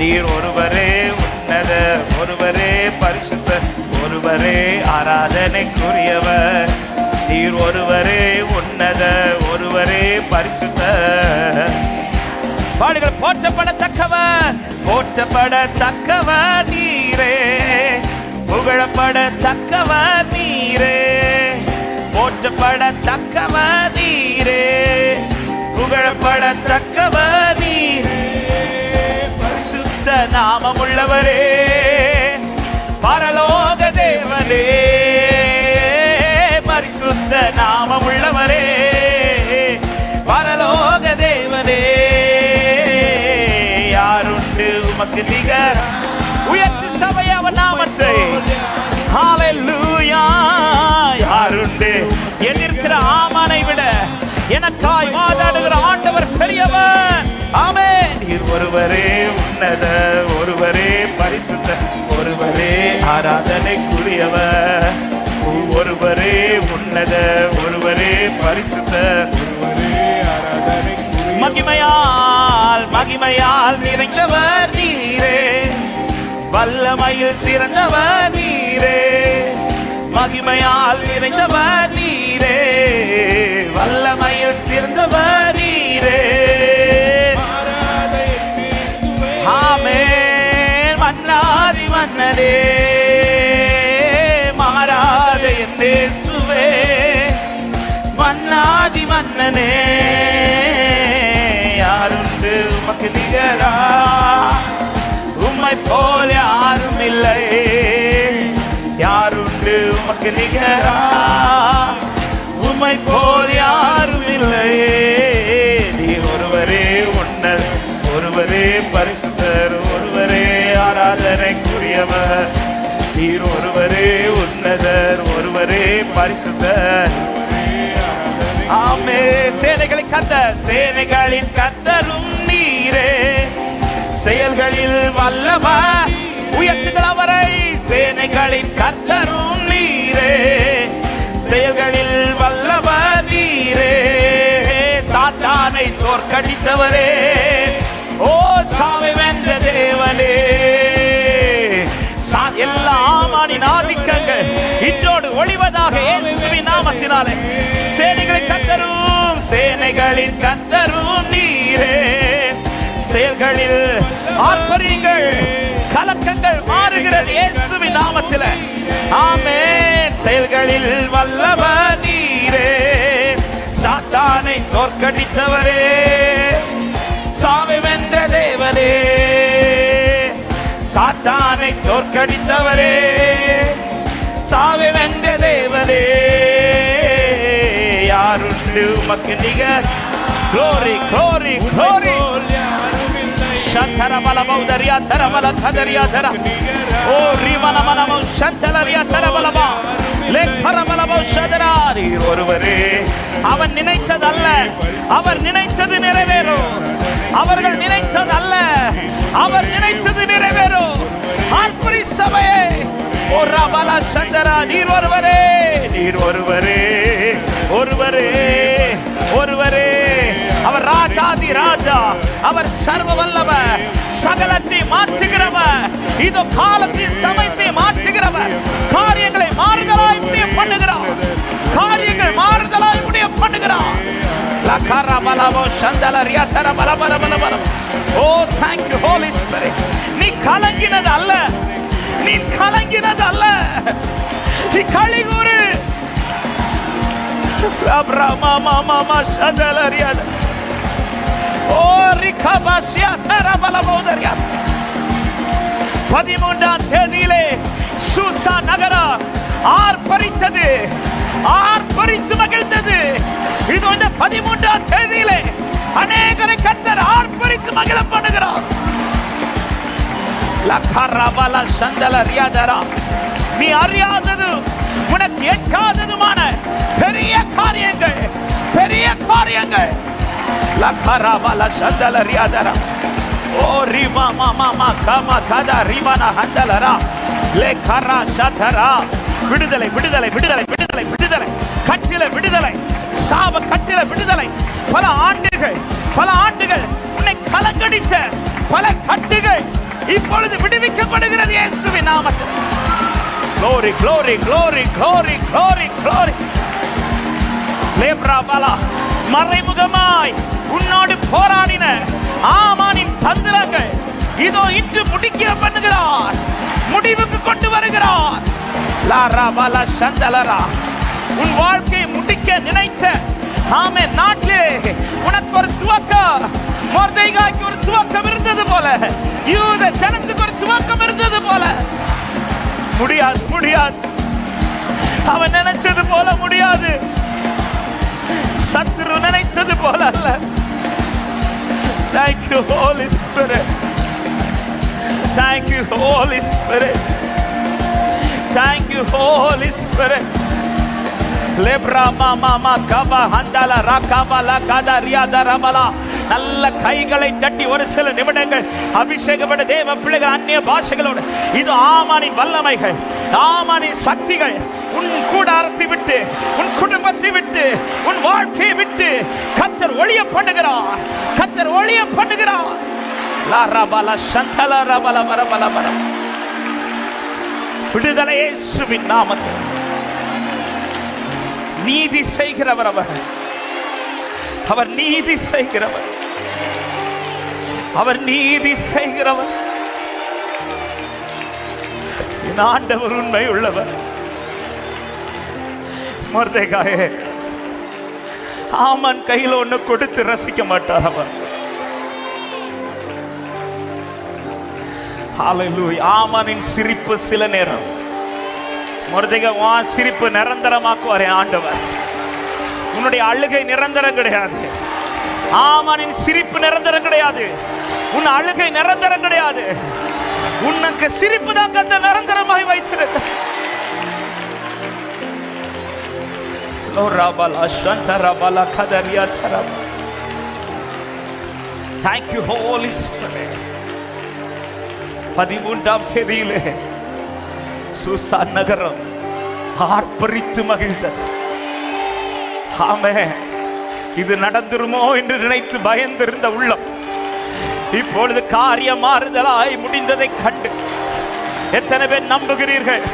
நீர் ஒருவரே உன்னதர், ஒருவரே பரிசுத்தர், ஒருவரே ஆராதனைக்குரியவர். நீர் ஒருவரே உன்னதர், ஒருவரே பரிசுத்தர். பாடுகள் போற்றப்படத்தக்கவர், போற்றப்படத்தக்கவர் நீரே, புகழப்படத்தக்கவர் நீரே. போற்றப்படத்தக்கவர் நீரே, புகழப்படத்தக்கவர் நீரே. பரிசுத்த நாமமுள்ளவரே, பரலோக தேவனே, பரிசுத்த நாமமுள்ளவரே, பரலோக தேவனே. யாருண்டு உமக்கு நிகர்? உயர்த்து சபை அவர் நாமத்தை. ஹல்லேலூயா. யாருண்டு? எதிர்க்கிற ஆமானை விட எனக்காய் வாதாடுகிற ஆண்டவர் பெரியவர். ஆமென். நீர் ஒருவரே உன்னதர், ஒருவரே பரிசுத்தர், ஒருவரே ஆராதனைக்குரியவர். ஒருவரே உன்னதர், ஒருவரே பரிசுத்தர், ஒருவரே ஆராதனைக்குரியவர். மகிமையால் மகிமையால் நிறைந்தவர் நீரே, வல்லமையில் சிறந்தவர் நீரே. மகிமையால் நிறைந்தவர் நீரே, வல்லமையில் சிறந்தவர் நீரே. ஆமென். மன்னாதி மன்னனே, மாறாத என் இயேசுவே, மன்னாதி மன்னனே. யாருண்டு உமக்கு நிகரா, உம்மை போல் யாரும் இல்லை. யாருண்டு உமக்கு நிகரா, உம்மை போல் யாரும் இல்லை. நீ ஒருவரே உன்னதர், ஒருவரே பரிசுத்தர், ஒருவரே ஆராதனைக்குரியவர். நீர் ஒருவரே உன்னதர், ஒருவரே பரிசுத்தர். ஆமே. சேனைகளின் கர்த்தர், சேனைகளின் கர்த்தரும் நீரே, செயல்களில் வல்லவர். உயர்த்துங்கள் அவரை. சேனைகளின் கர்த்தரும் நீரே, செயல்களில் வல்லவர் நீரே. சாத்தானை தோற்கடித்தவரே, ஓ சாவை வென்ற தேவனே. எல்லா ஆமானின் ஆதிக்கங்கள் இன்றோடு ஒளிவதாக இயேசுவின் நாமத்தினாலே. சேனைகளின் கர்த்தரும், சேனைகளின் கர்த்தரும் நீரே, செயல்களில் ஆர்ப்பரியுங்கள், கலக்கங்கள் மாறுகிறது இயேசுவின் நாமத்தில். ஆமென். செயல்களில் வல்லவர் நீரே, சாத்தானை தோற்கடித்தவரே, சாவை வென்ற தேவனே, சாத்தானை தோற்கடித்தவரே, சாவை வென்ற தேவனே, யாருண்டு உமக்கு நிகர்? Glory, glory, glory. Shantara bala baudaria tara bala khadaria tara. Oh rimana mana mau shantalaria tara bala ba. Lekhara bala bau shadari ஒருவரே. அவன் நினைத்தது அல்ல, அவர் நினைத்தது நிறைவேறும். அவர்கள் நினைத்தது அல்ல, அவர் நினைத்தது நிறைவேறும். ஆர்ப்பரி சபையே, ஓ ராபலா சந்தரா, நீர் ஒருவரே, நீர் ஒருவரே, ஒருவரே, ஒருவரே. அவர் ராஜாதி ராஜா, அவர் சர்வ வல்லவர், சகலத்தை மாற்றுகிறவர், இதோ காலத்தை சமயத்தை மாற்றுகிறவர், காரியங்களை மாறுதலாய் முடிய பண்ணுகிறார், காரியங்கள் மாறுதலாய் முடிய பண்ணுகிறார். லகரா பலவோ சந்தலரியா தர பல பல பல பல. ஓ thank you Holy Spirit. நீ கலங்கினது அல்ல, நீ கலங்கினது அல்ல, நீ களிகூரு. அப்ரமா மாமா சந்தலரியா. ஓ ரிகபாசியா தர பல பௌதரியா. 13ஆம் தேதியிலே சூசா நகரம் ஆர்ப்பரித்தது, ஆர்ப்பரித்து மகிழ்ந்தது. இது இந்த 13ஆம் தேதியிலே அநேகரை கர்த்தர் ஆர்ப்பரித்து மகிழ பண்ணுகிறார். லகரபல சந்தலரியாதரா. நீ அறியாதது, உனக்கு எட்டாததுமான பெரிய காரியங்கள், பெரிய காரியங்கள். லகரபல சந்தலரியாதரா. ஓ ரிமா மாமா கமா கதா ரிமானா ஹந்தலரா. லேகரா சதரா. விடுதலை விடுதலை விடுதலை விடுதலை விடுதலை, கட்டில விடுதலை, சாப கட்டில விடுதலை. பல ஆண்டுகள், பல ஆண்டுகள் உன்னை கலங்கடித்த பல கட்டுகள் இப்பொழுது விடுவிக்கப்படுகிறது இயேசுவின் நாமத்தில். glory glory glory glory glory glory. லேப்ரா பலா. மறைமுகமாய் உன்னோடு போராடின ஆமானின் தந்திரங்கள் இதோ இன்று முடிக்கிற பண்ணுகிறார், முடிவுக்கு கொண்டு வருகிறார். லாரா பலா சந்தலரா. உன் வாழ்க்கையை முடிக்க நினைத்த ஆமே நாட்டிலே உனக்கு ஒரு துவக்கம், மொர்தெகாய்க்கு ஒரு துவக்கம் இருந்தது போல, யூத ஜனத்துக்கு ஒரு துவக்கம் இருந்தது போல, முடியாது முடியாது, அவன் நினைச்சது போல முடியாது, சத்துரு நினைத்தது போல அல்ல. Thank you Holy Spirit. Thank you Holy Spirit. Thank you Holy Spirit. Lebra mama kaba handala rakabala kadariya darabala. நல்ல கைகளை தட்டி ஒரு சில நிமிடங்கள் அபிஷேகப்பட்ட தேவ பிள்ளைகள் அந்நிய பாஷைகளோடு இது ஆமானின் வல்லமைகள், ஆமானின் சக்திகள் உன் கூடாரத்தை விட்டு, உன் குடும்பத்தை விட்டு, உன் வாழ்க்கையை விட்டு கர்த்தர் ஒளிய பண்ணுகிறார், கர்த்தர் ஒளிய பண்ணுகிறார். லாரபல சந்தலரபல வரபல வர. விடுதலை இயேசுவின் நாமத்தில். நீதி செய்கிறவர் அவர், அவர் நீதி செய்கிறவர், அவர் நீதி செய்கிறவர். என் ஆண்டவர் உண்மை உள்ளவர். மொர்தெகாயே, ஆமான் கையில் ஒண்ணு கொடுத்து ரசிக்க மாட்டார் அவர். ஹல்லேலூயா. ஆமானின் சிரிப்பு சில நேரம், மொர்தெகாய் வா சிரிப்பு நிரந்தரமாக்குவார் ஆண்டவர். உன்னுடைய அழுகை நிரந்தரம் கிடையாது, ஆமானின் சிரிப்பு நிரந்தரம் கிடையாது, உன் அழுகை நிரந்தரம் கிடையாது, உனக்கு சிரிப்பு தான் கர்த்தர் நிரந்தரமாய் வைத்திருக்க. Thank you Holy Spirit. 13ஆம் தேதியிலே சூசா நகரம் ஆர்ப்பரித்து மகிழ்ந்தது. ஆமென். இது நடந்துருமோ என்று நினைத்து பயந்திருந்த உள்ளம் இப்பொழுது காரியம் மாறுதலாய் முடிந்ததை கண்டு எத்தனை பேர் நம்புகிறீர்கள்?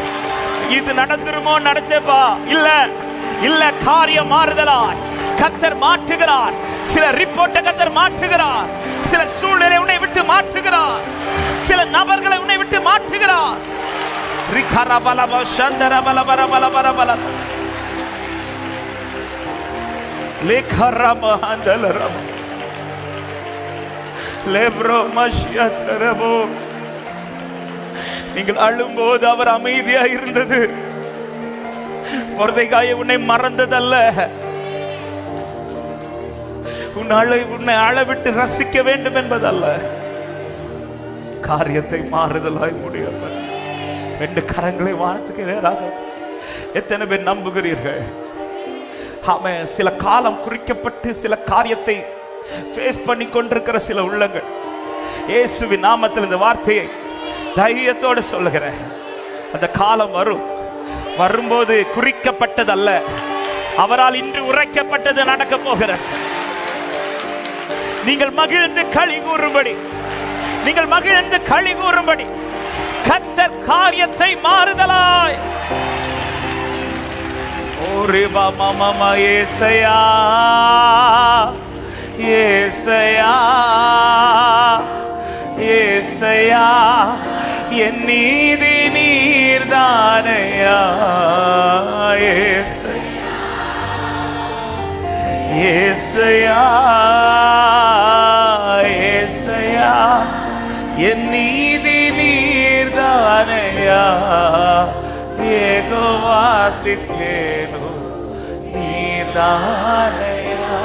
இது நடந்துருமோ? நடச்சேப்பா. இல்ல இல்ல, காரியம் மாறுதலாய் கர்த்தர் மாற்றுகிறார். சில ரிப்போர்ட்டை கர்த்தர் மாற்றுகிறார், சில சூழ்நிலை உன்னை விட்டு மாற்றுகிறார், சில நபர்களை உன்னை விட்டு மாற்றுகிறார். நீங்கள் அழும்போது அவர் அமைதியா இருந்தது. மொர்தெகாய் உன்னை மறந்ததல்ல, உன்னை அளவிட்டு ரசிக்க வேண்டும் என்பதல்ல. காரியத்தை மாறுதலாய் முடியும். 2 கரங்களை வானத்துக்கு நேராக எத்தனை பேர் நம்புகிறீர்கள்? ஆமென். சில காலம் குறிக்கப்பட்டு சில காரியத்தை ஃபேஸ் பண்ணி கொண்டிருக்கிற சில உள்ளங்கள், இயேசுவின் நாமத்தில் இந்த வார்த்தையை தைரியத்தோடு சொல்லுகிறேன். அந்த காலம் வரும். வரும்போது குறிக்கப்பட்டதல்ல, அவரால் இன்று உரைக்கப்பட்டது நடக்க போகிறது. நீங்கள் மகிழ்ந்து களி கூறும்படி, நீங்கள் மகிழ்ந்து களி கூறும்படி கர்த்தர் காரியத்தை மாறுதலாய். ஓரிபா மாமா ஏசையா ஏசையா ஏசையா, என் நீதி நீர்தானையா. ஏசையா ஏசையா ஏசையா, என் நீதி நீர்தானையா. யெகோவா சித்கேனோ நீர்தானையா.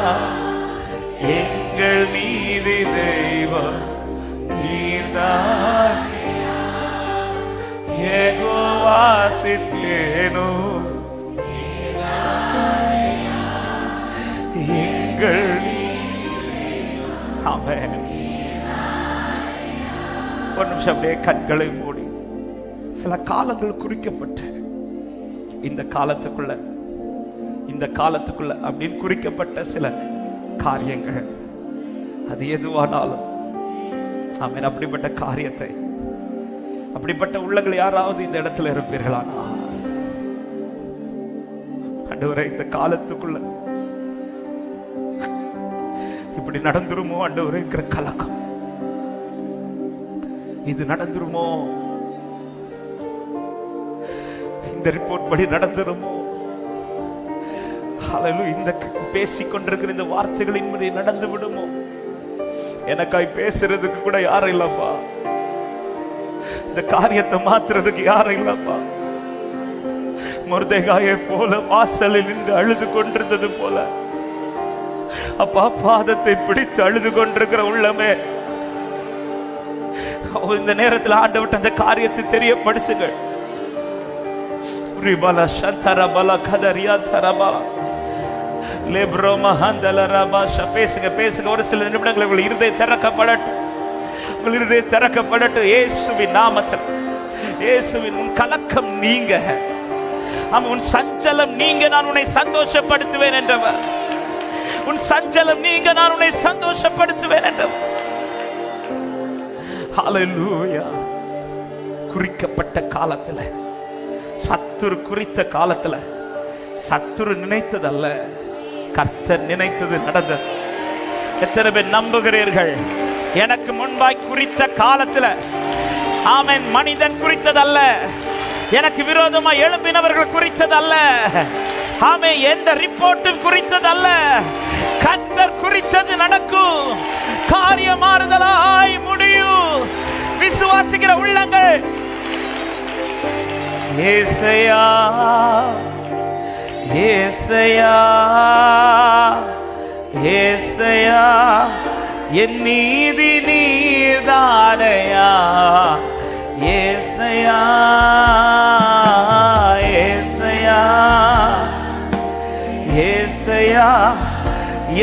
எங்கள் நீதி தெய்வம் நீர்தானையா. யெகோவா சித்கேனோ நீர்தானையா. எங்கள் ஆமென். ஒரு நிமிஷம் அப்படியே கண்களை மூடி, சில காலங்கள் குறிக்கப்பட்ட இந்த காலத்துக்குள்ள அப்படின்னு குறிக்கப்பட்ட சில காரியங்கள், அது எதுவானாலும் ஆமென். அப்படிப்பட்ட காரியத்தை, அப்படிப்பட்ட உள்ளங்கள் யாராவது இந்த இடத்துல இருப்பீர்களானா, ஆண்டவரே இந்த காலத்துக்குள்ள இப்படி நடந்துருமோ ஆண்டவரேங்கிற கலக்கம், இது நடந்துருமோ, இந்த ரிப்போர்ட் படி நடந்துருமோ, இந்த பேசிக்கொண்டிருக்கிற இந்த வார்த்தைகளின் படி நடந்து விடுமோ, எனக்காய் பேசுறதுக்கு கூட யாரும் இல்லப்பா, இந்த காரியத்தை மாத்துறதுக்கு யாரும் இல்லப்பா. மொர்தெகாயை போல வாசலில் நின்று அழுது கொண்டிருந்தது போல, அப்பா பாதத்தை பிடித்து அழுது கொண்டிருக்கிற உள்ளமே, இந்த நேரத்தில் ஆண்டவர்ட்ட அந்த காரியத்தை தெரியப்படுத்துங்கள். பேசுங்க பேசுங்க. ஒரு சில நிமிடங்கள் உங்கள் இருதயம் திறக்கப்படட்டும், உங்கள் இருதயம் திறக்கப்படட்டும். இயேசுவின் நாமத்தில், இயேசுவின் உன் கலக்கம் நீங்க, உன் சஞ்சலம் நீங்க, நான் உன்னை சந்தோஷப்படுத்துவேன் என்றவர். உன் சஞ்சலம் நீங்க, நான் உன்னை சந்தோஷப்படுத்துவேன் என்றவர். ஹல்லேலூயா. குறிக்கப்பட்ட காலத்துல, சத்துரு குறித்த காலத்துல, சத்துரு நினைத்ததல்ல, கர்த்தர் நினைத்தது நடந்தது. எத்தனை பேர் நம்புகிறீர்கள்? எனக்கு முன்பாய் குறித்த காலத்துல, ஆமென், மனிதன் குறித்ததல்ல, எனக்கு விரோதமா எழும்பினவர்கள் குறித்ததல்ல, ஆமென், எந்த ரிப்போர்ட்டும் குறித்ததல்ல, கர்த்தர் குறித்தது நடக்கும். காரியம் மாறுதலாய் முடியும். விசுவாசிக்கிற உள்ளங்கள், ஏசையா ஏசையா ஏசையா, என் நீதி நீர்தானையா. ஏசையா ஏசையா ஏசையா,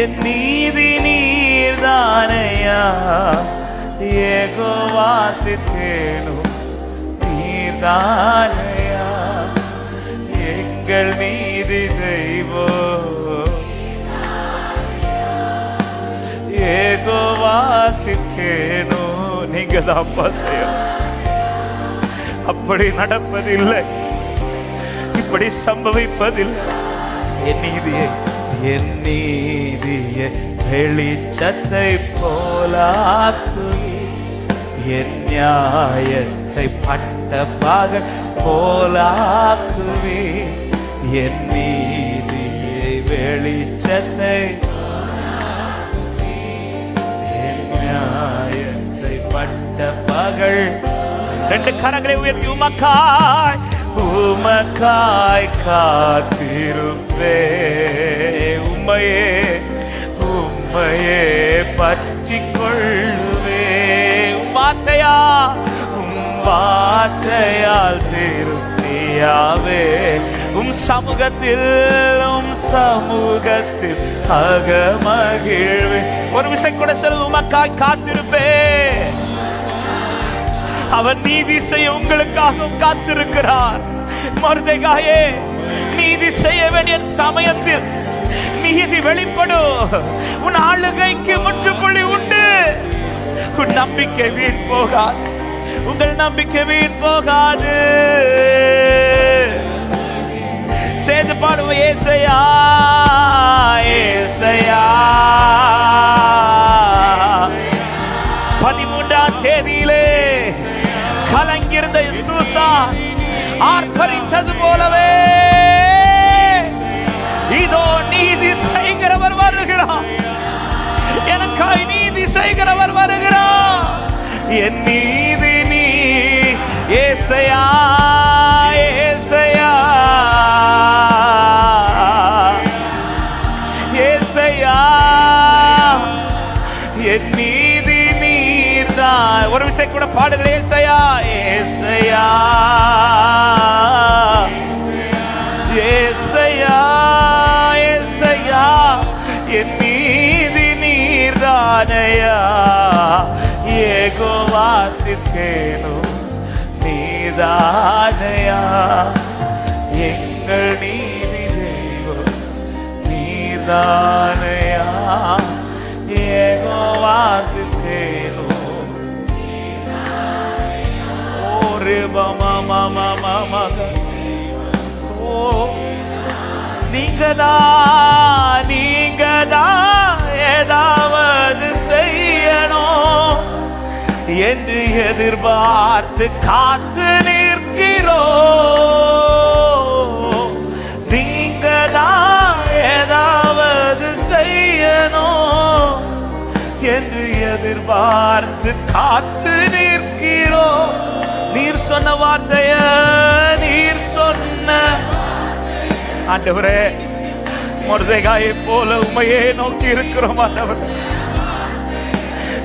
என் நீதி நீர்தானையா. யெகோவா சித்கேனோ நீர்தானையா. எங்கள் நீதி தெய்வம் யெகோவா சித்கேனோ. நீங்க தான் செய்யும். அப்படி நடப்பதில்லை, இப்படி சம்பவிப்பதில்லை. என் நீதியை வெளிச்சத்தை போலாக்குவி, என் நியாயத்தை நியாயத்தை பட்ட பகல் போலாக்குவே, என் நீதியை வெளிச்சத்தை, என் நியாயத்தை பட்ட பகல். ரெண்டு கரங்களை உயர்த்தி உமக்காய் உமக்காய் காத்திருப்பே, உம்மையே உம்மையே பற்றி கொள்ளுவே. வார்த்தையா வார்த்தையால் திருப்தியாவே, சமூகத்தில் அகமகிழ்வே. ஒரு விஷயம் கூட சொல்ல, உமக்காய் காத்திருப்பே. அவர் நீதி செய்ய உங்களுக்காகவும் காத்திருக்கிறார். மொர்தெகாயே, நீதி செய்ய வேண்டிய சமயத்தில் நீதி வெளிப்படும். உன் ஆளுகைக்கு முற்றுப்புள்ளி உண்டு. உன் நம்பிக்கை வீண் போகாது, உங்கள் நம்பிக்கை வீண் போகாது. சேர்ந்து பாடுவோம். ஏசையா ஏசையா, 13ஆம் தேதியிலே கலங்கிருந்த சூசா ஆர்ப்பரித்தது போலவே இதோ நீதி செய்கிறவர் வருகிறார். எனக்காய் நீதி செய்கிறவர் வருகிறார். என் நீதி நீ ஏசையா ஏசையா ஏசையா, என் நீதி நீர்தான். ஒரு விஷயம் கூட பாடுகள். ஏசையா ஏசையா ஏசையா ஏசையா, என் நீதி நீர்தானையா. யெகோவா சித்கேனோ நீதானையா, எங்கள் நீதி தெய்வம் நீதானையா. யெகோவா சித்கேனோ ஓரே மமா மமா மமா. நீங்கதான் ஏதாவது செய்யணும் என்று எதிர்பார்த்து காத்து நிற்கிறோம். நீங்கதான் ஏதாவது செய்யணும் என்று எதிர்பார்த்து காத்து நிற்கிறோம். நீர் சொன்ன வார்த்தைய நீர் சொன்ன ஆண்டவரே, மொர்தெகாயை போல உம்மையே நோக்கி இருக்கிறோம். ஆண்டவரே,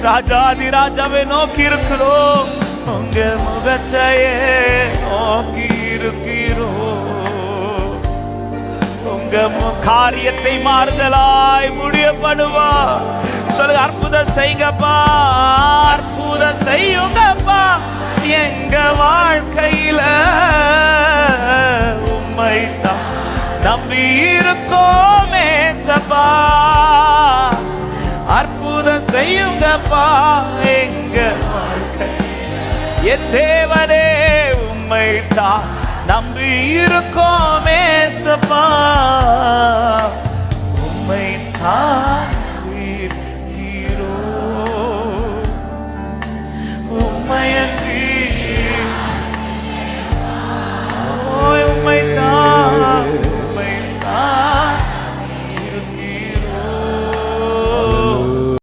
ராஜாதி ராஜாவை நோக்கி இருக்கிறோம். உங்க முகத்தையே நோக்கி இருக்கிறோம். உங்க காரியத்தை மாறுதலாய் முடியப்படுவா. சொல்லுங்க, அற்புதம் செய்யுங்கப்பா, அற்புதம் செய்யுங்கப்பா. எங்க வாழ்க்கையில உம்மைத்தான் நம்பி இருக்கோமே சபா. அற்புதம் செய்யுங்கப்பா எங்க வாழ்க்கை. என் தேவனே உம்மைத்தான் நம்பி இருக்கோமே சபா. உம்மைத்தான்